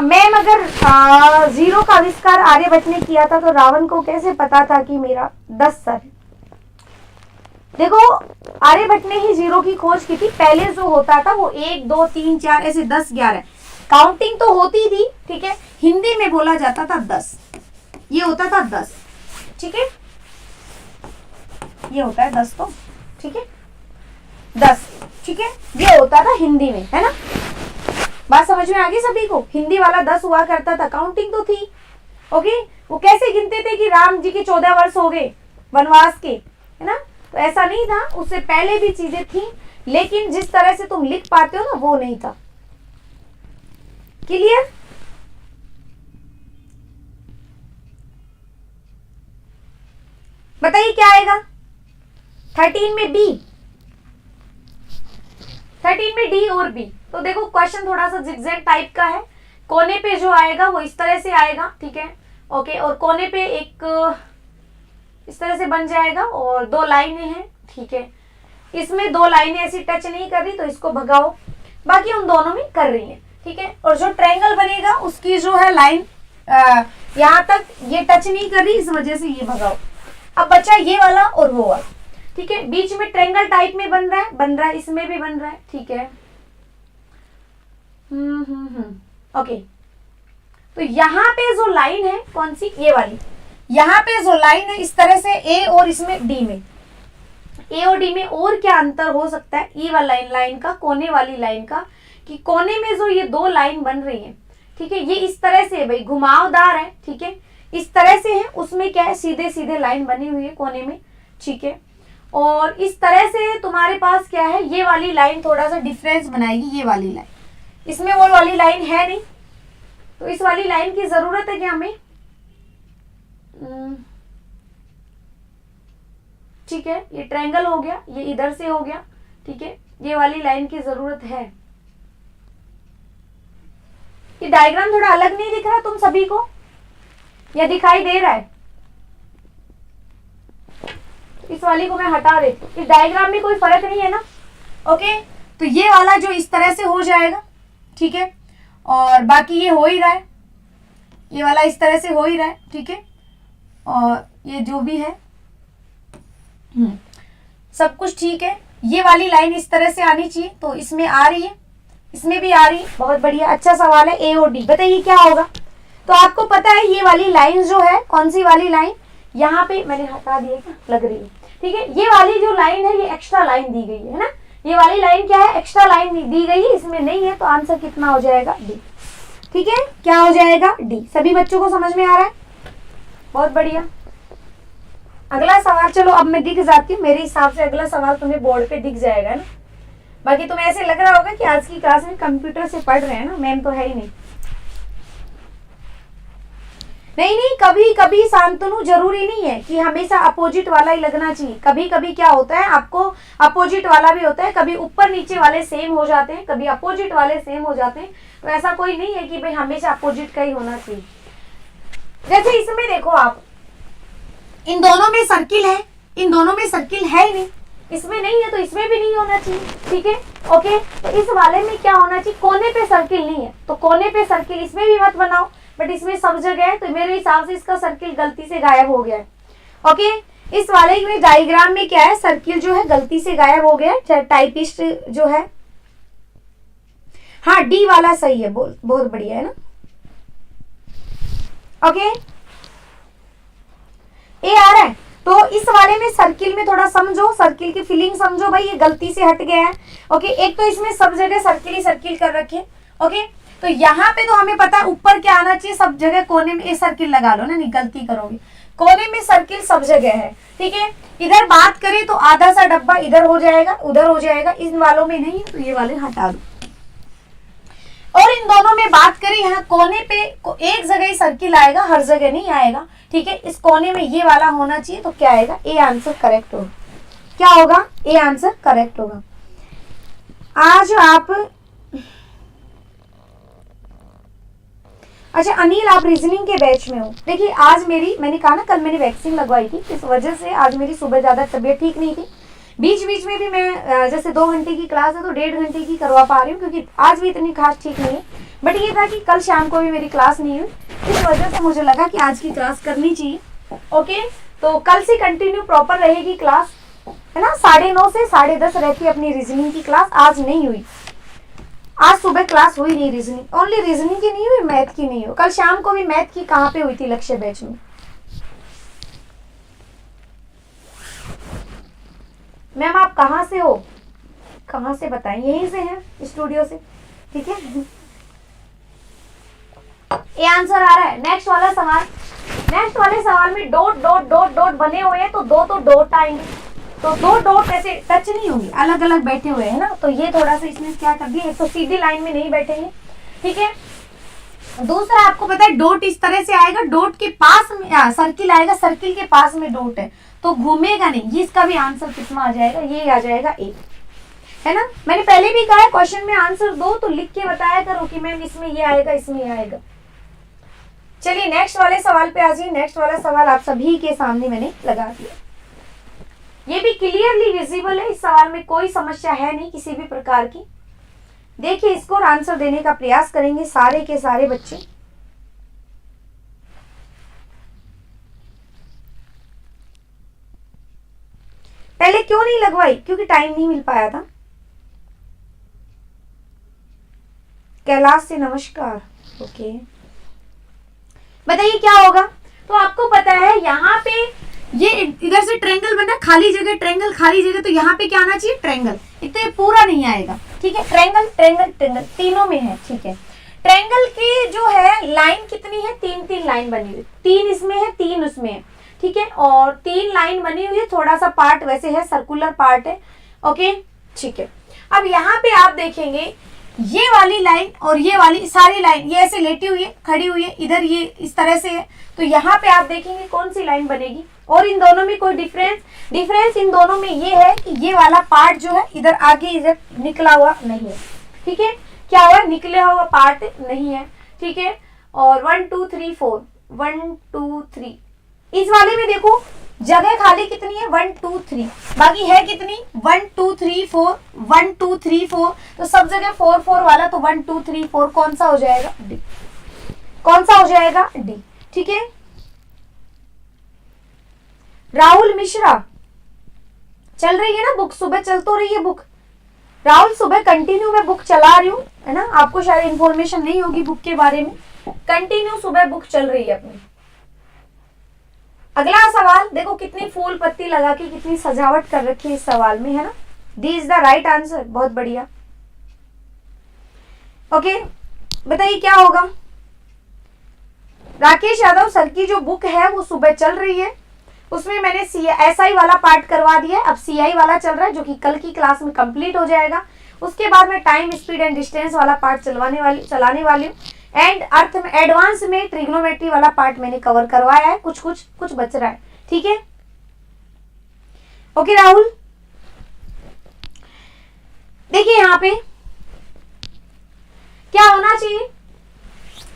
मैम अगर जीरो का आविष्कार आर्यभट्ट ने किया था, तो रावण को कैसे पता था कि मेरा 10 सर है। देखो आर्यभट्ट ने ही जीरो की खोज की थी। पहले जो होता था वो 1 2 3 4 ऐसे 10 11 काउंटिंग तो होती थी। ठीक है, हिंदी में बोला जाता था 10, ये होता था 10। ठीक है, ये होता है 10 तो, ठीक है 10। ठीक है, ये होता था हिंदी में, है ना। बात समझ में आ गई सभी को, हिंदी वाला 10 हुआ करता था, काउंटिंग तो थी। ओके, वो कैसे गिनते थे कि राम जी के 14 वर्ष हो गए वनवास के, है ना। तो ऐसा नहीं था, उससे पहले भी चीजें थी, लेकिन जिस तरह से तुम लिख पाते हो ना वो नहीं था। क्लियर। बताइए क्या आएगा 13 में बी, 13 में डी और बी। तो देखो क्वेश्चन थोड़ा सा जिगजैग टाइप का है। कोने पे जो आएगा वो इस तरह से आएगा, ठीक है ओके, और कोने पे एक इस तरह से बन जाएगा और 2 लाइनें हैं, ठीक है। इसमें 2 लाइनें ऐसी टच नहीं कर रही तो इसको भगाओ, बाकी उन दोनों में कर रही है, ठीक है। और जो ट्रायंगल बनेगा उसकी जो है लाइन यहाँ तक ये टच नहीं कर रही, इस वजह से ये भगाओ। अब बचा ये वाला और वो वाला, ठीक है। बीच में ट्रायंगल टाइप में बन रहा है, इसमें भी बन रहा है, ठीक है। ओके, तो यहाँ पे जो लाइन है कौन सी, ये वाली, यहाँ पे जो लाइन है इस तरह से ए और इसमें डी में, ए और डी में और क्या अंतर हो सकता है, ई वाला लाइन का, कोने वाली लाइन का, कि कोने में जो ये 2 लाइन बन रही है, ठीक है, ये इस तरह से भाई घुमावदार है, ठीक है, इस तरह से है, उसमें क्या है सीधे सीधे लाइन बनी हुई है कोने में, ठीक है। और इस तरह से तुम्हारे पास क्या है, ये वाली लाइन थोड़ा सा डिफरेंस बनाएगी, ये वाली लाइन, इसमें वो वाली लाइन है नहीं, तो इस वाली लाइन की जरूरत है क्या हमें, ठीक है, ये ट्रायंगल हो गया, ये इधर से हो गया, ठीक है, ये वाली लाइन की जरूरत है। ये डायग्राम थोड़ा अलग नहीं दिख रहा तुम सभी को, या दिखाई दे रहा है? इस वाली को मैं हटा दे, इस डायग्राम में कोई फर्क नहीं है ना। ओके, तो ये वाला जो इस तरह से हो जाएगा, ठीक है, और बाकी ये हो ही रहा है, ये वाला इस तरह से हो ही रहा है, ठीक है, और ये जो भी है सब कुछ ठीक है। ये वाली लाइन इस तरह से आनी चाहिए, तो इसमें आ रही है, इसमें भी आ रही है, बहुत बढ़िया, अच्छा सवाल है। ए और डी, बताइए क्या होगा? तो आपको पता है ये वाली लाइन जो है, कौन सी वाली लाइन, यहाँ पे मैंने हटा दिया, क्या लग रही है, ठीक है, ये वाली जो लाइन है ये एक्स्ट्रा लाइन दी गई है ना, ये वाली लाइन क्या है, एक्स्ट्रा लाइन दी गई है, इसमें नहीं है, तो आंसर कितना हो जाएगा, डी। ठीक है, क्या हो जाएगा, डी। सभी बच्चों को समझ में आ रहा है? बहुत बढ़िया। अगला सवाल, चलो अब मैं दिख जाती हूँ, मेरे हिसाब से अगला सवाल तुम्हें बोर्ड पे दिख जाएगा ना। बाकी तुम्हें ऐसे लग रहा होगा कि आज की क्लास में कंप्यूटर से पढ़ रहे हैं ना, मैम तो है ही नहीं। नहीं, कभी कभी शांतनु जरूरी नहीं है कि हमेशा अपोजिट वाला ही लगना चाहिए। कभी कभी क्या होता है, आपको अपोजिट वाला भी होता है, कभी ऊपर नीचे वाले सेम हो जाते हैं, कभी अपोजिट वाले सेम हो जाते हैं। तो ऐसा कोई नहीं है कि भाई हमेशा अपोजिट का ही होना चाहिए। जैसे इसमें देखो आप, इन दोनों में सर्किल है, इन दोनों में सर्किल है ही नहीं, इसमें नहीं है तो इसमें भी नहीं होना चाहिए। ठीक है, ओके, तो इस वाले में क्या होना चाहिए, कोने पे सर्किल नहीं है तो कोने पे सर्किल इसमें भी मत बनाओ, बट इसमें सब जगह है, तो मेरे हिसाब से इसका सर्किल गलती से गायब हो गया है। ओके, इस वाले में डायग्राम में क्या है, सर्किल जो है गलती से गायब हो गया है, टाइपिस्ट जो है। हाँ, डी वाला सही है, बहुत बढ़िया है ना। ओके, ए आ रहा है, तो इस वाले में सर्किल में थोड़ा समझो, सर्किल की फीलिंग समझो भाई, ये गलती से हट गया है। ओके, एक तो इसमें सब जगह सर्किल ही सर्किल कर रखे। ओके, तो यहाँ पे तो हमें पता है ऊपर क्या आना चाहिए, सब जगह कोने में ये सर्किल लगा लो ना, नहीं गलती करोगे, कोने में सर्किल सब जगह है। ठीक है, इधर बात करें तो आधा सा डब्बा इधर हो जाएगा, उधर हो जाएगा, इन वालों में नहीं है तो ये वाले हटा दो। और इन दोनों में बात करें, यहाँ कोने पे एक जगह ही सर्किल आएगा, हर जगह नहीं आएगा। ठीक है, इस कोने में ये वाला होना चाहिए, तो क्या आएगा, ए आंसर करेक्ट होगा। क्या होगा, ए आंसर करेक्ट होगा। आज आप, अच्छा अनिल, आप रीजनिंग के बैच में हो। देखिए आज मैंने कहा ना, कल मैंने वैक्सीन लगवाई थी, इस वजह से आज मेरी सुबह ज्यादा तबीयत ठीक नहीं थी। बीच बीच में भी मैं जैसे 2 घंटे की क्लास है तो 1.5 घंटे की करवा पा रही हूँ, क्योंकि आज भी इतनी खास ठीक नहीं है। बट ये था कि कल शाम को भी मेरी क्लास नहीं हुई, इस वजह से मुझे लगा कि आज की क्लास करनी चाहिए। ओके, तो कल से कंटिन्यू प्रॉपर रहेगी क्लास, है ना, 9:30 से 10:30 रहती है अपनी रीजनिंग की क्लास। आज नहीं हुई, आज सुबह क्लास हुई नहीं रीजनिंग, ओनली रीजनिंग की नहीं हुई, मैथ की नहीं हुई। कल शाम को भी मैथ की कहाँ पे हुई थी, लक्ष्य बैच में। मैम आप कहाँ से हो, कहाँ से बताएं, यहीं से हैं, स्टूडियो से। ठीक है, ये आंसर आ रहा है। नेक्स्ट वाला सवाल, नेक्स्ट वाले सवाल में डॉट डॉट डॉट डॉट बने हुए हैं, तो दो तो डॉट आएंगे, तो 2 डॉट ऐसे टच नहीं होंगे, अलग अलग बैठे हुए हैं ना, तो ये थोड़ा सा इसमें क्या कर दिया, तो सीधी लाइन में नहीं बैठेंगे। ठीक है, दूसरा आपको पता है डॉट इस तरह से आएगा, डॉट के पास में सर्किल आएगा, सर्किल के पास में डॉट है तो घूमेगा नहीं। ये इसका भी आंसर कितना आ जाएगा, ये आ जाएगा 1, है ना। मैंने पहले भी कहा है क्वेश्चन में आंसर दो तो लिख के बताया करो कि मैम इसमें ये आएगा, इसमें ये आएगा। चलिए नेक्स्ट वाले सवाल पे आ जाइए। नेक्स्ट वाला सवाल आप सभी के सामने मैंने लगा दिया, ये भी क्लियरली विजिबल है, इस सवाल में कोई समस्या है नहीं किसी भी प्रकार की। देखिए इसको और आंसर देने का प्रयास करेंगे सारे के सारे बच्चे। पहले क्यों नहीं लगवाई, क्योंकि टाइम नहीं मिल पाया था। कैलाश से नमस्कार। ओके, बताइए क्या होगा। तो आपको पता है यहाँ पे ये इधर से ट्रायंगल बना, खाली जगह ट्रायंगल, खाली जगह, तो यहाँ पे क्या आना चाहिए, ट्रायंगल। एक तो ये पूरा नहीं आएगा। ठीक है, ट्रायंगल ट्रायंगल ट्रायंगल तीनों में है। ठीक है, ट्रायंगल की जो है लाइन कितनी है, 3 लाइन बनी हुई, 3 इसमें है 3 उसमें है। ठीक है, और 3 लाइन बनी हुई है, थोड़ा सा पार्ट वैसे है सर्कुलर पार्ट है। ओके, ठीक है। अब यहाँ पे आप देखेंगे ये वाली लाइन और ये वाली सारी लाइन ये ऐसे लेटी हुई है, खड़ी हुई है, इधर ये इस तरह से है, तो यहाँ पे आप देखेंगे कौन सी लाइन बनेगी। और इन दोनों में कोई डिफरेंस इन दोनों में ये है कि ये वाला पार्ट जो है इधर आगे इधर निकला हुआ नहीं है, ठीक है, क्या हुआ, निकला हुआ पार्ट नहीं है, ठीक है। और 1 2 3 4 1 2 3 इस वाले में देखो जगह खाली कितनी है 1 2 3, बाकी है कितनी 1 2 3 4 1 2 3 4, तो सब जगह 4 4 वाला, तो 1 2 3 4 कौन सा हो जाएगा, डी। कौन सा हो जाएगा, डी, ठीक है। राहुल मिश्रा चल रही है ना बुक, सुबह चल तो रही है बुक। राहुल सुबह कंटिन्यू मैं बुक चला रही हूँ, है ना, आपको शायद इंफॉर्मेशन नहीं होगी बुक के बारे में, कंटिन्यू सुबह बुक चल रही है अपनी। अगला सवाल देखो, कितनी फूल पत्ती लगा के कितनी सजावट कर रखी है इस सवाल में, है ना, दी इज द राइट आंसर, बहुत बढ़िया। ओके, बताइए क्या होगा। राकेश यादव सर की जो बुक है वो सुबह चल रही है, उसमें मैंने SI वाला पार्ट करवा दिया है, अब CI वाला चल रहा है जो कि कल की क्लास में कंप्लीट हो जाएगा। उसके बाद मैं टाइम स्पीड एंड डिस्टेंस वाला पार्ट चलाने वाली हूँ, एंड अर्थ में एडवांस में ट्रिग्नोमेट्री वाला पार्ट मैंने कवर करवाया है, कुछ बच रहा है, ठीक है। ओके राहुल, देखिए यहाँ पे क्या होना चाहिए,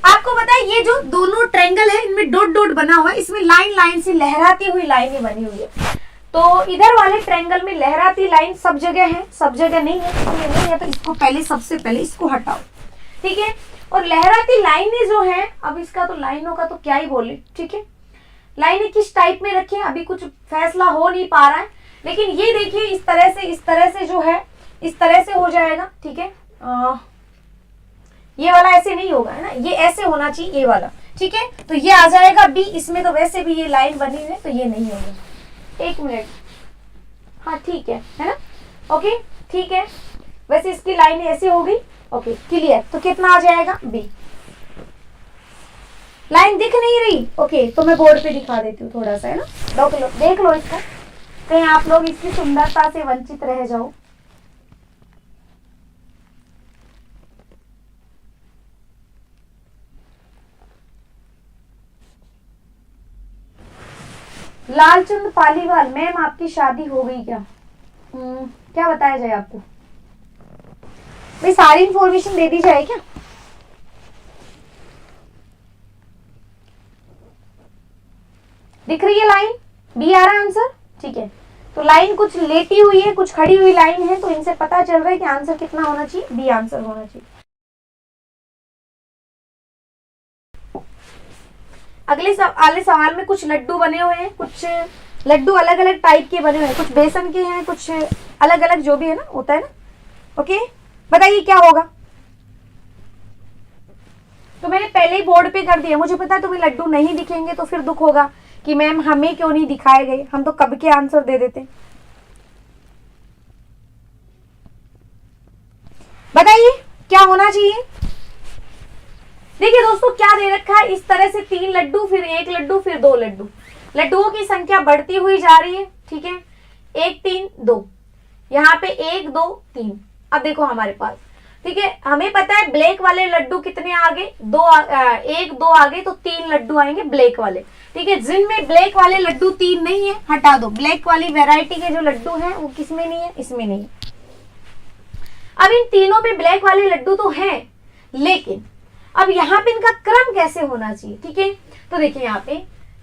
आपको पता है ये जो दोनों ट्रायंगल है इनमें डॉट डॉट बना हुआ है, इसमें लाइन से लहराती हुई लाइनें बनी हुई है, तो इधर वाले ट्रायंगल में लहराती लाइन सब जगह है, सब जगह नहीं है, इसमें नहीं है, तो इसको सबसे पहले इसको हटाओ, ठीक है। और लहराती लाइनें जो हैं, अब इसका तो लाइनों का तो क्या ही बोले, ठीक है, लाइनें किस टाइप में रखें अभी कुछ फैसला हो नहीं पा रहा है, लेकिन ये देखिए इस तरह से जो है इस तरह से हो जाएगा, ठीक है। ये वाला ऐसे नहीं होगा, है ना, ये ऐसे होना चाहिए ये वाला, ठीक है, तो ये आ जाएगा बी। इसमें तो वैसे भी ये लाइन बनी हुई है तो ये नहीं होगा, एक मिनट, हाँ ठीक है ना, ओके ठीक है, वैसे इसकी लाइन ऐसे हो गई, ओके क्लियर, तो कितना आ जाएगा बी। लाइन दिख नहीं रही, ओके तो मैं बोर्ड पे दिखा देती हूँ थोड़ा सा, है ना, देख लो इसको, कहीं आप लोग इसकी सुंदरता से वंचित रह जाओ। लालचंद पालीवाल, मैम आपकी शादी हो गई क्या? क्या बताया जाए आपको, भाई सारी इंफॉर्मेशन दे दी जाए क्या? दिख रही है लाइन, बी आ रहा है आंसर, ठीक है। तो लाइन कुछ लेटी हुई है, कुछ खड़ी हुई लाइन है, तो इनसे पता चल रहा है कि आंसर कितना होना चाहिए, बी आंसर होना चाहिए। अगले सवाल में कुछ लड्डू बने हुए हैं, कुछ लड्डू अलग अलग टाइप के बने हुए हैं, कुछ बेसन के हैं, कुछ अलग अलग जो भी है ना होता है ना, ओके बताइए क्या होगा। तो मैंने पहले ही बोर्ड पे कर दिया, मुझे पता है तुम्हें लड्डू नहीं दिखेंगे तो फिर दुख होगा कि मैम हमें क्यों नहीं दिखाए गए, हम तो कब के आंसर दे देते। बताइए क्या होना चाहिए। देखिए दोस्तों क्या दे रखा है, इस तरह से 3 लड्डू, फिर 1 लड्डू, फिर 2 लड्डू, लड्डुओं की संख्या बढ़ती हुई जा रही है, ठीक है, 1 3 2, यहाँ पे 1 2 3। अब देखो हमारे पास, ठीक है, हमें पता है ब्लैक वाले लड्डू कितने आगे, 1 2 आगे, तो 3 लड्डू आएंगे ब्लैक वाले, ठीक है। जिनमें ब्लैक वाले लड्डू 3 नहीं है हटा दो, ब्लैक वाली वेराइटी के जो लड्डू हैं वो किसमें नहीं है, इसमें नहीं है। अब इन तीनों पे ब्लैक वाले लड्डू तो हैं, लेकिन अब यहाँ पे इनका क्रम कैसे होना चाहिए, ठीक है। तो देखिए यहाँ पे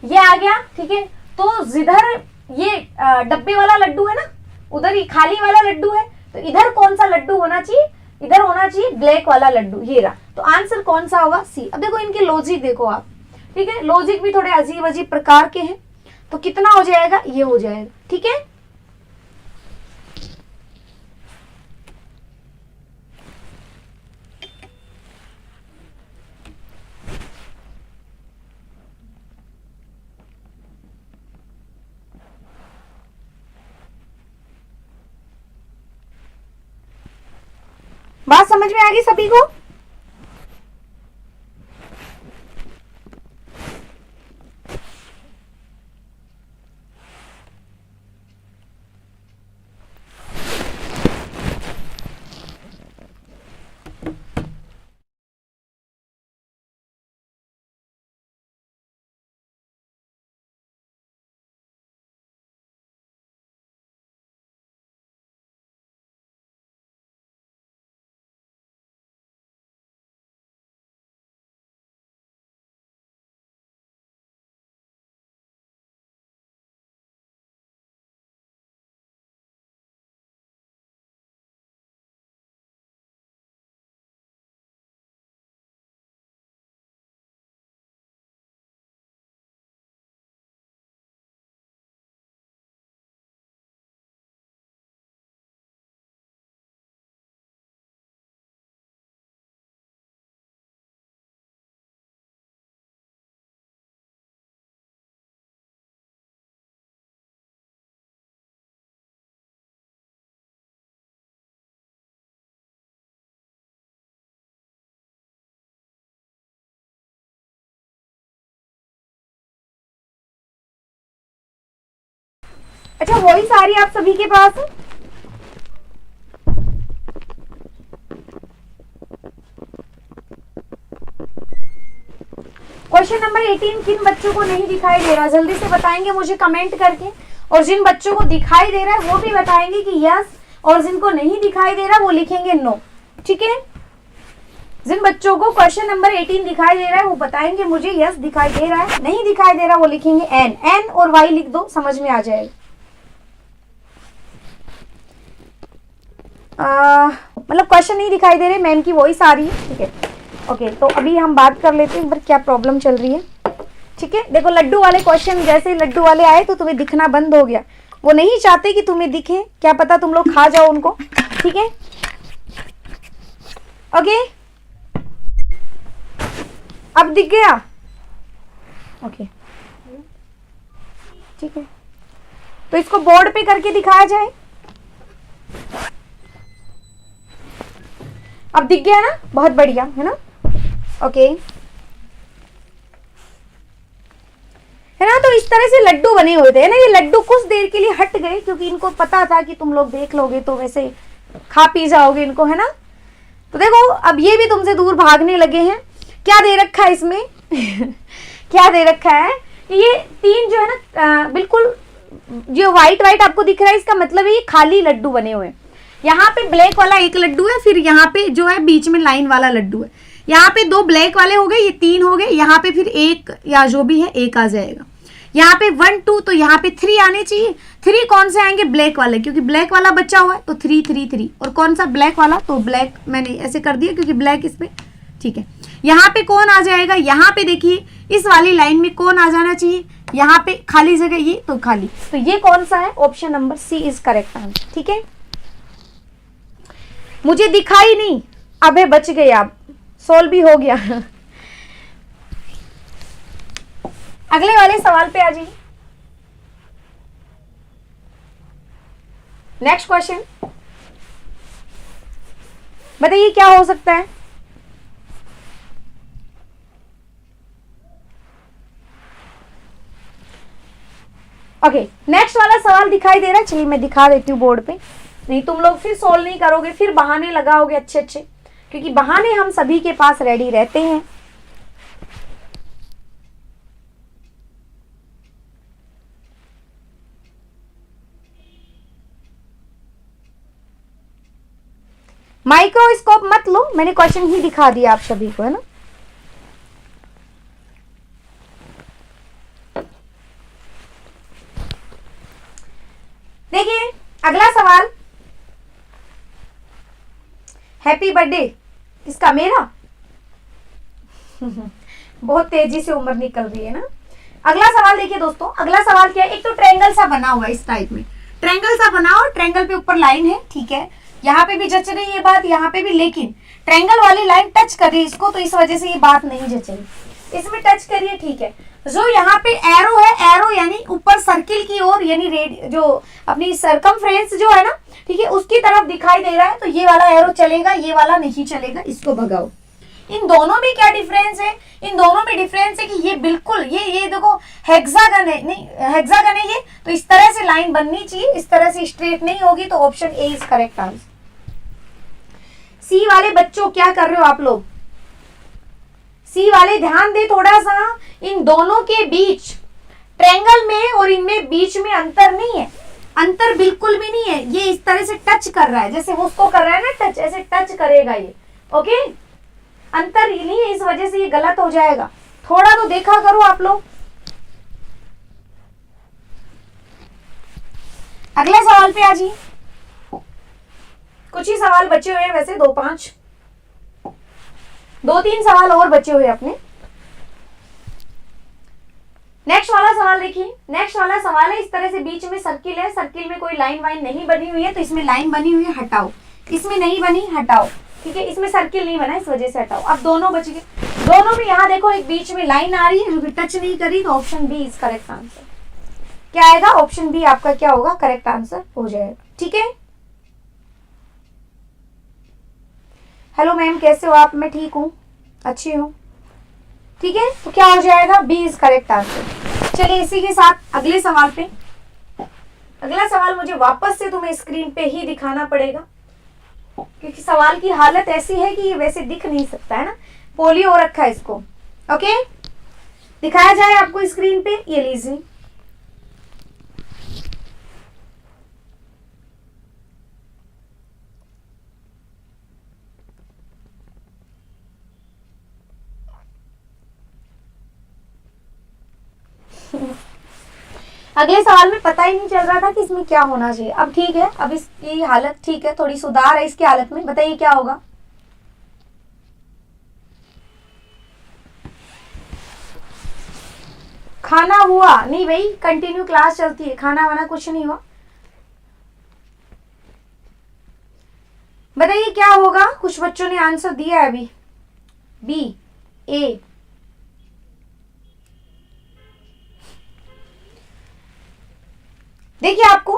ये आ गया, ठीक है, तो जिधर ये डब्बे वाला लड्डू है ना, उधर ही खाली वाला लड्डू है, तो इधर कौन सा लड्डू होना चाहिए, इधर होना चाहिए ब्लैक वाला लड्डू, ये रहा, तो आंसर कौन सा होगा, सी। अब देखो इनके लॉजिक देखो आप, ठीक है, लॉजिक भी थोड़े अजीब अजीब प्रकार के हैं, तो कितना हो जाएगा, ये हो जाएगा, ठीक है। बात समझ में आ गई सभी को। अच्छा वॉइस आ रही है आप सभी के पास? क्वेश्चन नंबर 18 किन बच्चों को नहीं दिखाई दे रहा, जल्दी से बताएंगे मुझे कमेंट करके। और जिन बच्चों को दिखाई दे रहा है वो भी बताएंगे कि यस, और जिनको नहीं दिखाई दे रहा वो लिखेंगे नो। ठीक है, जिन बच्चों को क्वेश्चन नंबर 18 दिखाई दे रहा है वो बताएंगे मुझे यस दिखाई दे रहा है, नहीं दिखाई दे रहा वो लिखेंगे एन। एन और वाई लिख दो, समझ में आ जाएगा। मतलब क्वेश्चन नहीं दिखाई दे रहे, मैम की वॉइस आ रही है। ठीक है, ओके, तो अभी हम बात कर लेते हैं पर क्या प्रॉब्लम चल रही है। ठीक है, देखो लड्डू वाले क्वेश्चन, जैसे लड्डू वाले आए तो तुम्हें दिखना बंद हो गया। वो नहीं चाहते कि तुम्हें दिखे, क्या पता तुम लोग खा जाओ उनको। ठीक है, ओके, अब दिख गया। ओके, ठीक है, तो इसको बोर्ड पे करके दिखाया जाए। अब दिख गया ना, बहुत बढ़िया है ना। ओके, है ना। तो इस तरह से लड्डू बने हुए थे, है ना। ये लड्डू कुछ देर के लिए हट गए क्योंकि इनको पता था कि तुम लोग देख लोगे तो वैसे खा पी जाओगे इनको, है ना। तो देखो अब ये भी तुमसे दूर भागने लगे हैं। क्या दे रखा है इसमें क्या दे रखा है, ये तीन जो है ना बिल्कुल जो व्हाइट व्हाइट आपको दिख रहा है, इसका मतलब है ये खाली लड्डू बने हुए हैं। यहाँ पे ब्लैक वाला एक लड्डू है, फिर यहाँ पे जो है बीच में लाइन वाला लड्डू है। यहाँ पे दो ब्लैक वाले हो गए, ये तीन हो गए। यहाँ पे फिर एक या जो भी है एक आ जाएगा। यहाँ पे 1 2, तो यहाँ पे 3 आने चाहिए। 3 कौन से आएंगे, ब्लैक वाले, क्योंकि ब्लैक वाला बचा हुआ है तो 3 3 3। और कौन सा ब्लैक वाला, तो ब्लैक मैंने ऐसे कर दिया क्योंकि ब्लैक इसमें। ठीक है, यहाँ पे कौन आ जाएगा, यहाँ पे देखिए इस वाली लाइन में कौन आ जाना चाहिए, यहाँ पे खाली जगह ये तो खाली, तो ये कौन सा है, option number C is correct answer. ठीक है, मुझे दिखाई नहीं, अबे बच गए आप, सोल्व भी हो गया अगले वाले सवाल पे आ जाइए। नेक्स्ट क्वेश्चन, बताइए क्या हो सकता है। ओके, नेक्स्ट वाला सवाल दिखाई दे रहा है, चलिए मैं दिखा देती हूँ बोर्ड पे, नहीं तुम लोग फिर सोल्व नहीं करोगे, फिर बहाने लगाओगे अच्छे अच्छे, क्योंकि बहाने हम सभी के पास रेडी रहते हैं। माइक्रोस्कोप मत लो, मैंने क्वेश्चन ही दिखा दिया आप सभी को, है ना। देखिए अगला सवाल, हैप्पी बर्थडे किसका, मेरा बहुत तेजी से उम्र निकल रही है ना। अगला सवाल देखिए दोस्तों, अगला सवाल क्या है, एक तो ट्रायंगल सा बना हुआ है इस टाइप में, ट्रायंगल सा बना और ट्रायंगल पे ऊपर लाइन है। ठीक है, यहाँ पे भी जच रही है ये बात, यहाँ पे भी, लेकिन ट्रायंगल वाली लाइन टच कर रही है इसको, तो इस वजह से ये बात नहीं जच रही। इसमें टच करिए, ठीक है। जो यहाँ पे एरो है, एरो यानी ऊपर सर्किल की ओर, यानी रेड जो अपनी सरकमफ्रेंस जो है ना, ठीक है, उसकी तरफ दिखाई दे रहा है, तो ये वाला एरो चलेगा, ये वाला नहीं चलेगा, इसको भगाओ। इन दोनों में क्या डिफरेंस है, इन दोनों में डिफरेंस है कि ये बिल्कुल ये देखो हेक्सागन है, नहीं हेक्सागन है ये, तो इस तरह से लाइन बननी चाहिए, इस तरह से स्ट्रेट नहीं होगी, तो option A is correct answer. C वाले बच्चों क्या कर रहे हो आप लोग, सी वाले ध्यान दे थोड़ा सा, इन दोनों के बीच ट्रायंगल में और इनमें बीच में अंतर नहीं है, अंतर बिल्कुल भी नहीं है। ये इस तरह से टच कर रहा है, जैसे वो उसको कर रहा है ना टच, ऐसे टच करेगा ये, ओके, अंतर ही नहीं है, इस वजह से ये गलत हो जाएगा। थोड़ा तो देखा करो आप लोग। अगले सवाल पे आ जाइए, कुछ ही सवाल बचे हुए हैं वैसे, 2-3 सवाल और बचे हुए अपने। नेक्स्ट वाला सवाल देखिए, नेक्स्ट वाला सवाल है, इस तरह से बीच में सर्किल है, सर्किल में कोई लाइन वाइन नहीं बनी हुई है, तो इसमें लाइन बनी हुई है, हटाओ, इसमें नहीं बनी, हटाओ, ठीक है, इसमें सर्किल नहीं बना, इस वजह से हटाओ। अब दोनों बच गए, दोनों में यहाँ देखो एक बीच में लाइन आ रही है जो कि टच नहीं करी, तो option B is correct answer. क्या आएगा, ऑप्शन बी आपका क्या होगा, करेक्ट आंसर हो जाएगा। ठीक है, हेलो मैम कैसे हो आप, मैं ठीक हूँ, अच्छी हूँ, ठीक है, तो क्या हो जाएगा, बी इज करेक्ट आंसर। चलिए इसी के साथ अगले सवाल पे, अगला सवाल मुझे वापस से तुम्हें स्क्रीन पे ही दिखाना पड़ेगा, क्योंकि सवाल की हालत ऐसी है कि ये वैसे दिख नहीं सकता है ना, पोलियो हो रखा है इसको। ओके, दिखाया जाए आपको स्क्रीन पे, ये लीजिए। अगले सवाल में पता ही नहीं चल रहा था कि इसमें क्या होना चाहिए। अब ठीक है, अब इसकी हालत ठीक है, थोड़ी सुधार है इसकी हालत में। बताइए क्या होगा। खाना हुआ नहीं भाई, कंटिन्यू क्लास चलती है, खाना वाना कुछ नहीं हुआ। बताइए क्या होगा। कुछ बच्चों ने आंसर दिया है अभी। बी, ए, देखिए आपको,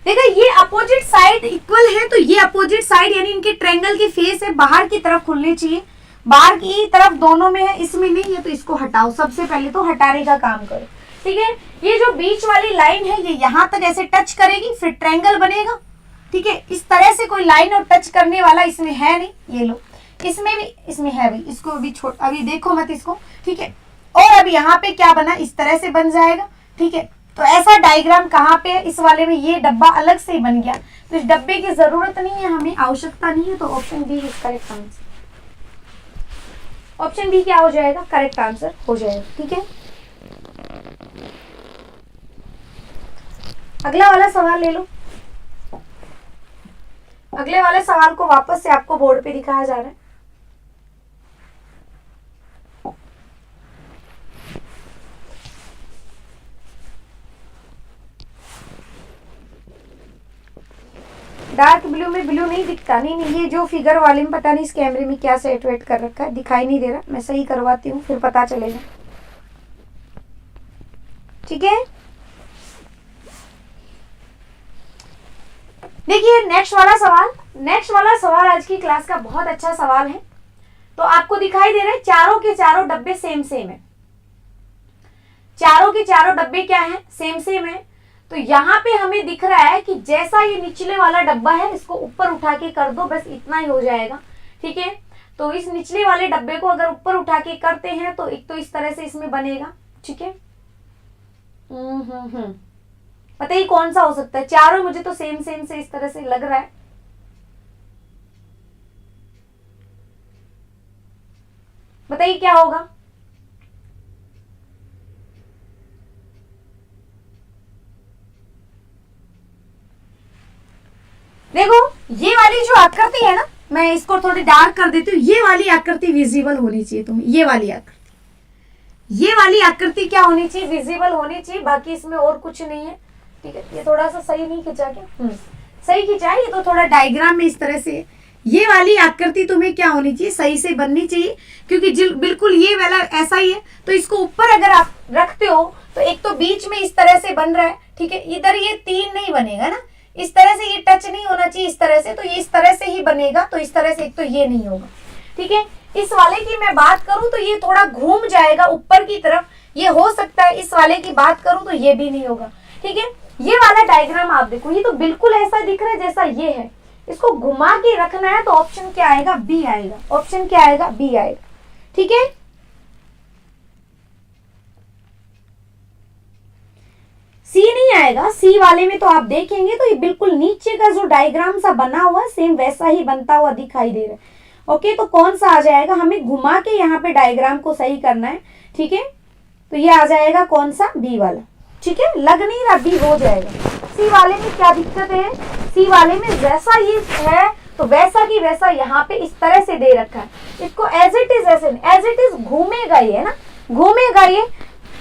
देखिए ये अपोजिट साइड इक्वल है, तो ये अपोजिट साइड यानी इनके ट्रायंगल की फेस है बाहर की तरफ खुलनी चाहिए, बाहर की तरफ दोनों में है, इसमें नहीं है, तो इसको हटाओ। सबसे पहले तो हटाने का काम करो, ठीक है। ये जो बीच वाली लाइन है ये यहां तक ऐसे टच करेगी, फिर ट्रायंगल बनेगा, ठीक है। इस तरह से कोई लाइन और टच करने वाला इसमें है नहीं, ये लो। इसमें भी, इसमें है भाई, इसको अभी छोड़, अभी देखो मत इसको, ठीक है। और अभी यहाँ पे क्या बना, इस तरह से बन जाएगा, ठीक है। तो ऐसा डायग्राम कहाँ पे है, इस वाले में ये डब्बा अलग से ही बन गया, तो इस डब्बे की जरूरत नहीं है, हमें आवश्यकता नहीं है, तो option B is correct answer. Option B क्या हो जाएगा, करेक्ट आंसर हो जाएगा, ठीक है। अगला वाला सवाल ले लो। अगले वाले सवाल को वापस से आपको बोर्ड पे दिखाया जा रहा है। डार्क ब्लू में ब्लू नहीं दिखता, नहीं नहीं, ये जो फिगर वाले में पता नहीं इस कैमरे में क्या सेट वेट कर रखा है, दिखाई नहीं दे रहा। मैं सही करवाती हूँ, फिर पता चलेगा, ठीक है। देखिए नेक्स्ट वाला सवाल, नेक्स्ट वाला सवाल आज की क्लास का बहुत अच्छा सवाल है। तो आपको दिखाई दे रहे हैं चारों के चारों डब्बे सेम सेम है, चारों के चारों डब्बे क्या है, सेम सेम है। तो यहाँ पे हमें दिख रहा है कि जैसा ये निचले वाला डब्बा है इसको ऊपर उठा के कर दो, बस इतना ही हो जाएगा, ठीक है। तो इस निचले वाले डब्बे को अगर ऊपर उठा के करते हैं तो एक तो इस तरह से इसमें बनेगा, ठीक है। बताइए कौन सा हो सकता है, चारों मुझे तो सेम सेम से इस तरह से लग रहा है। बताइए क्या होगा। देखो ये वाली जो आकृति है ना, मैं इसको थोड़ी डार्क कर देती हूँ, ये वाली आकृति विजिबल होनी चाहिए तुम्हें, ये वाली आकृति, ये वाली आकृति क्या होनी चाहिए, विजिबल होनी चाहिए, बाकी इसमें और कुछ नहीं है, ठीक है। ये थोड़ा सा सही नहीं खिंचा क्या, सही खिंचा है, ये तो थोड़ा डायग्राम में इस तरह से, ये वाली आकृति तुम्हें क्या होनी चाहिए, सही से बननी चाहिए, क्योंकि बिल्कुल ये वाला ऐसा ही है। तो इसको ऊपर अगर आप रखते हो तो एक तो बीच में इस तरह से बन रहा है, ठीक है। इधर ये तीन नहीं बनेगा ना, इस तरह से ये टच नहीं होना चाहिए इस तरह से, तो ये इस तरह से ही बनेगा, तो इस तरह से एक तो ये नहीं होगा, ठीक है। इस वाले की मैं बात करूं तो ये थोड़ा घूम जाएगा ऊपर की तरफ, ये हो सकता है। इस वाले की बात करूं तो ये भी नहीं होगा, ठीक है। ये वाला डायग्राम आप देखो, ये तो बिल्कुल ऐसा दिख रहा है जैसा ये है, इसको घुमा के रखना है, तो ऑप्शन क्या आएगा, बी आएगा। ऑप्शन क्या आएगा, बी आएगा, ठीक है। सी नहीं आएगा, सी वाले में तो आप देखेंगे तो ये बिल्कुल नीचे का जो डायग्राम सा बना हुआ है सेम वैसा ही बनता हुआ दिखाई दे रहा है। ओके, तो कौन सा आ जाएगा, हमें घुमा के यहाँ पे डायग्राम को सही करना है, ठीक है। तो ये आ जाएगा कौन सा, बी वाला, ठीक है। लग नहीं रहा, बी हो जाएगा। सी वाले में क्या दिक्कत है, सी वाले में जैसा ये है तो वैसा की वैसा यहाँ पे इस तरह से दे रखा है, इसको एज इट इज, ऐसे एज इट इज घूमेगा ये, है ना, घूमेगा ये।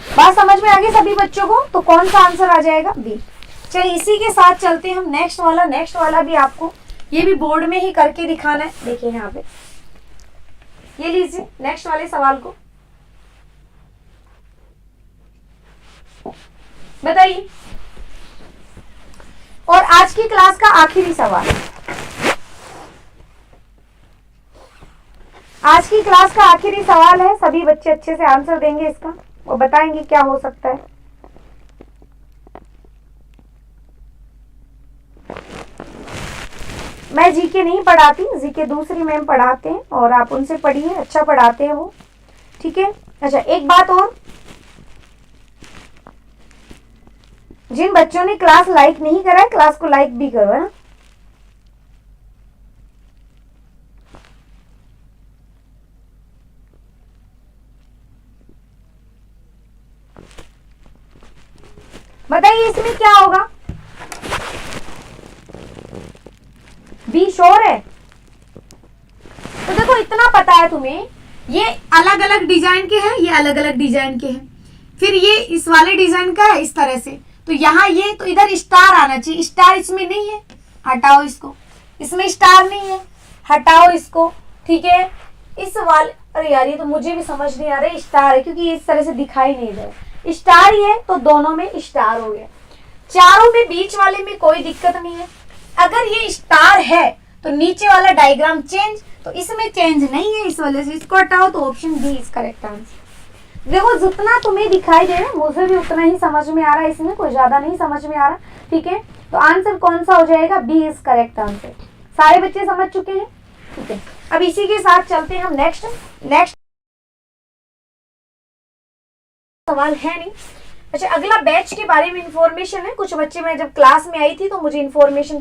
बात समझ में आ गई सभी बच्चों को, तो कौन सा आंसर आ जाएगा, बी। चलिए इसी के साथ चलते हैं हम नेक्स्ट वाला। नेक्स्ट वाला भी आपको ये भी बोर्ड में ही करके दिखाना है। देखिए यहाँ पे, ये लीजिए नेक्स्ट वाले सवाल को, बताइए। और आज की क्लास का आखिरी सवाल, आज की क्लास का आखिरी सवाल है। सभी बच्चे अच्छे से आंसर देंगे इसका और बताएंगे क्या हो सकता है। मैं जीके नहीं पढ़ाती, जीके दूसरी मैम पढ़ाते हैं और आप उनसे पढ़िए, अच्छा पढ़ाते हैं वो, ठीक है। अच्छा एक बात और, जिन बच्चों ने क्लास लाइक नहीं करा है क्लास को लाइक भी करो, है ना। बताइए इसमें क्या होगा, बी श्योर है। तो देखो इतना पता है तुम्हें, ये अलग अलग डिजाइन के हैं, ये अलग अलग डिजाइन के हैं, फिर ये इस वाले डिजाइन का है इस तरह से, तो यहाँ ये तो इधर स्टार आना चाहिए, स्टार इसमें नहीं है, हटाओ इसको, इसमें स्टार नहीं है, हटाओ इसको, ठीक है। इस वाले, अरे यार ये तो मुझे भी समझ नहीं आ रहा है, स्टार है क्योंकि ये इस तरह से दिखाई नहीं दे रहा, स्टार ही है तो दोनों में स्टार हो गया, चारों में बीच वाले में कोई दिक्कत नहीं है। अगर ये स्टार है तो नीचे वाला डायग्राम चेंज, तो इसमें चेंज नहीं है, इस वजह से इसको हटाओ, तो option B is correct answer. देखो जितना तुम्हें दिखाई दे रहा है मुझे भी उतना ही समझ में आ रहा है, इसमें कोई ज्यादा नहीं समझ में आ रहा, ठीक है। तो आंसर कौन सा हो जाएगा, बी इज करेक्ट आंसर। सारे बच्चे समझ चुके हैं, ठीक है। अब इसी के साथ चलते हैं हम नेक्स्ट सवाल है नहीं। अच्छा अगला बैच के बारे में इंफॉर्मेशन है, कुछ बच्चे मैं जब क्लास में आई थी तो मुझे इंफॉर्मेशन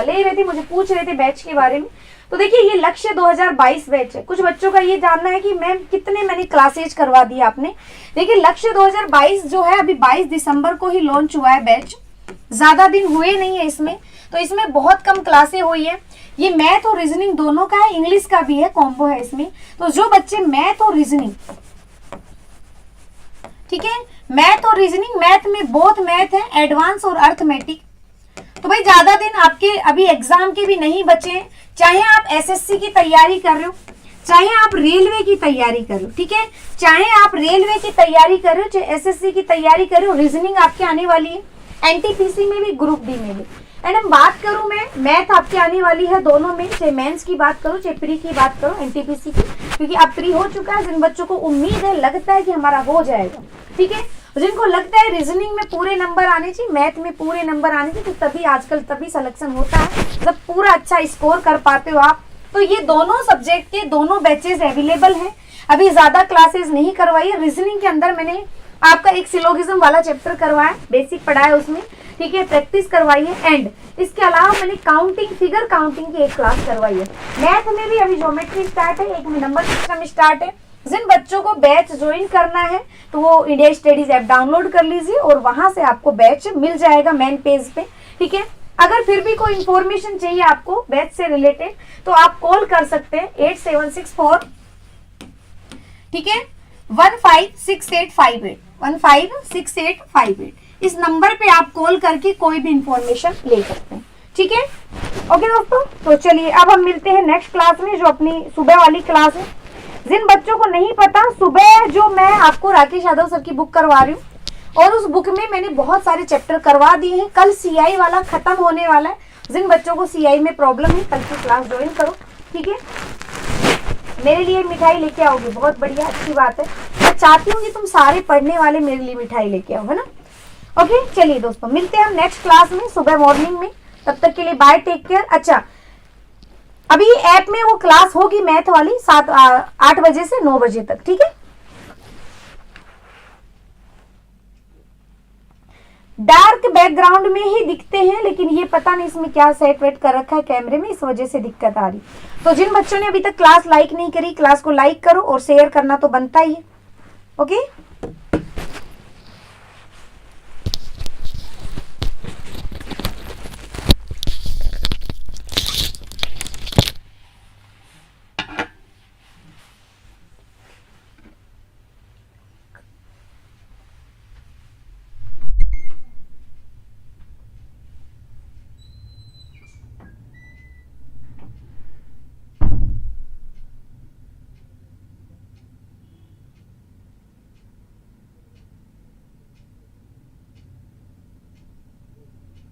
ले रहे थे, मुझे पूछ रहे थे बैच के बारे में। तो देखिए ये लक्ष्य 2022 बैच है, कुछ बच्चों का ये जानना है कि मैम कितने मैंने क्लासेज करवा दी आपने। देखिए लक्ष्य 2022 जो है अभी 22 दिसंबर को ही लॉन्च हुआ है बैच, ज्यादा दिन हुए नहीं है इसमें, तो इसमें बहुत कम क्लासें हुई है। ये मैथ और रीजनिंग दोनों का है, इंग्लिश का भी है, कॉम्बो है इसमें। तो जो बच्चे मैथ और रीजनिंग, ठीक है, मैथ और रीजनिंग, मैथ में बोथ मैथ है, एडवांस और अर्थमेटिक, तो भाई ज्यादा दिन आपके अभी एग्जाम के भी नहीं बचे हैं, चाहे आप एसएससी की तैयारी कर रहे हो, चाहे आप रेलवे की तैयारी कर रहे हो, ठीक है, चाहे आप रेलवे की तैयारी कर रहे हो, चाहे एसएससी की तैयारी कर रहे हो, रीजनिंग आपके आने वाली है, एनटीपीसी में भी, ग्रुप डी में भी। एंड हम बात करूं मैं, मैथ आपके आने वाली है दोनों में, चाहे मेंस की बात करो चाहे प्री की बात करो, एनटीपीसी की, क्योंकि अब प्री हो चुका है, जिन बच्चों को उम्मीद है, लगता है कि हमारा हो जाएगा, ठीक है, जिनको लगता है रीजनिंग में पूरे नंबर आने चाहिए, मैथ में पूरे नंबर आने चाहिए, तो तभी आजकल तभी सिलेक्शन होता है जब पूरा अच्छा स्कोर कर पाते हो आप। तो ये दोनों सब्जेक्ट के दोनों बैचेस अवेलेबल हैं, अभी ज्यादा क्लासेस नहीं करवाई है। रीजनिंग के अंदर मैंने आपका एक सिलोगिज्म वाला चैप्टर करवाया, बेसिक पढ़ाया उसमें, ठीक है, प्रैक्टिस करवाई है, एंड इसके अलावा मैंने काउंटिंग, फिगर काउंटिंग की एक क्लास करवाई है। मैथ में भी अभी ज्योमेट्री स्टार्ट है, एक में नंबर सिस्टम स्टार्ट है। जिन बच्चों को बैच ज्वाइन करना है तो वो इंडिया स्टडीज ऐप डाउनलोड कर लीजिए और वहां से आपको बैच मिल जाएगा मेन पेज पे, ठीक है। अगर फिर भी कोई इंफॉर्मेशन चाहिए आपको बैच से रिलेटेड तो आप कॉल कर सकते हैं 8764, ठीक है, 156858, 156858, इस नंबर पे आप कॉल करके कोई भी इंफॉर्मेशन ले सकते हैं, ठीक है। ओके दोस्तों, तो चलिए अब हम मिलते हैं नेक्स्ट क्लास में, जो अपनी सुबह वाली क्लास है। जिन बच्चों को नहीं पता, सुबह जो मैं आपको राकेश यादव सर की बुक करवा रही हूँ और उस बुक में मैंने बहुत सारे चैप्टर करवा दिए हैं। कल सीआई वाला खत्म होने वाला है, जिन बच्चों को सीआई में प्रॉब्लम है कल की क्लास ज्वाइन करो, ठीक है। मेरे लिए मिठाई लेके आओगे, बहुत बढ़िया, अच्छी बात है। मैं चाहती हूँ कि तुम सारे पढ़ने वाले मेरे लिए मिठाई लेके आओ, है ना। ओके चलिए दोस्तों, मिलते हैं हम नेक्स्ट क्लास में सुबह मॉर्निंग में, तब तक के लिए बाय, टेक केयर। अच्छा अभी ऐप में वो क्लास होगी मैथ वाली 8 बजे से 9 बजे तक, ठीक है। डार्क बैकग्राउंड में ही दिखते हैं, लेकिन ये पता नहीं इसमें क्या सेट वेट कर रखा है कैमरे में, इस वजह से दिक्कत आ रही। तो जिन बच्चों ने अभी तक क्लास लाइक नहीं करी, क्लास को लाइक करो और शेयर करना तो बनता ही है, ओके।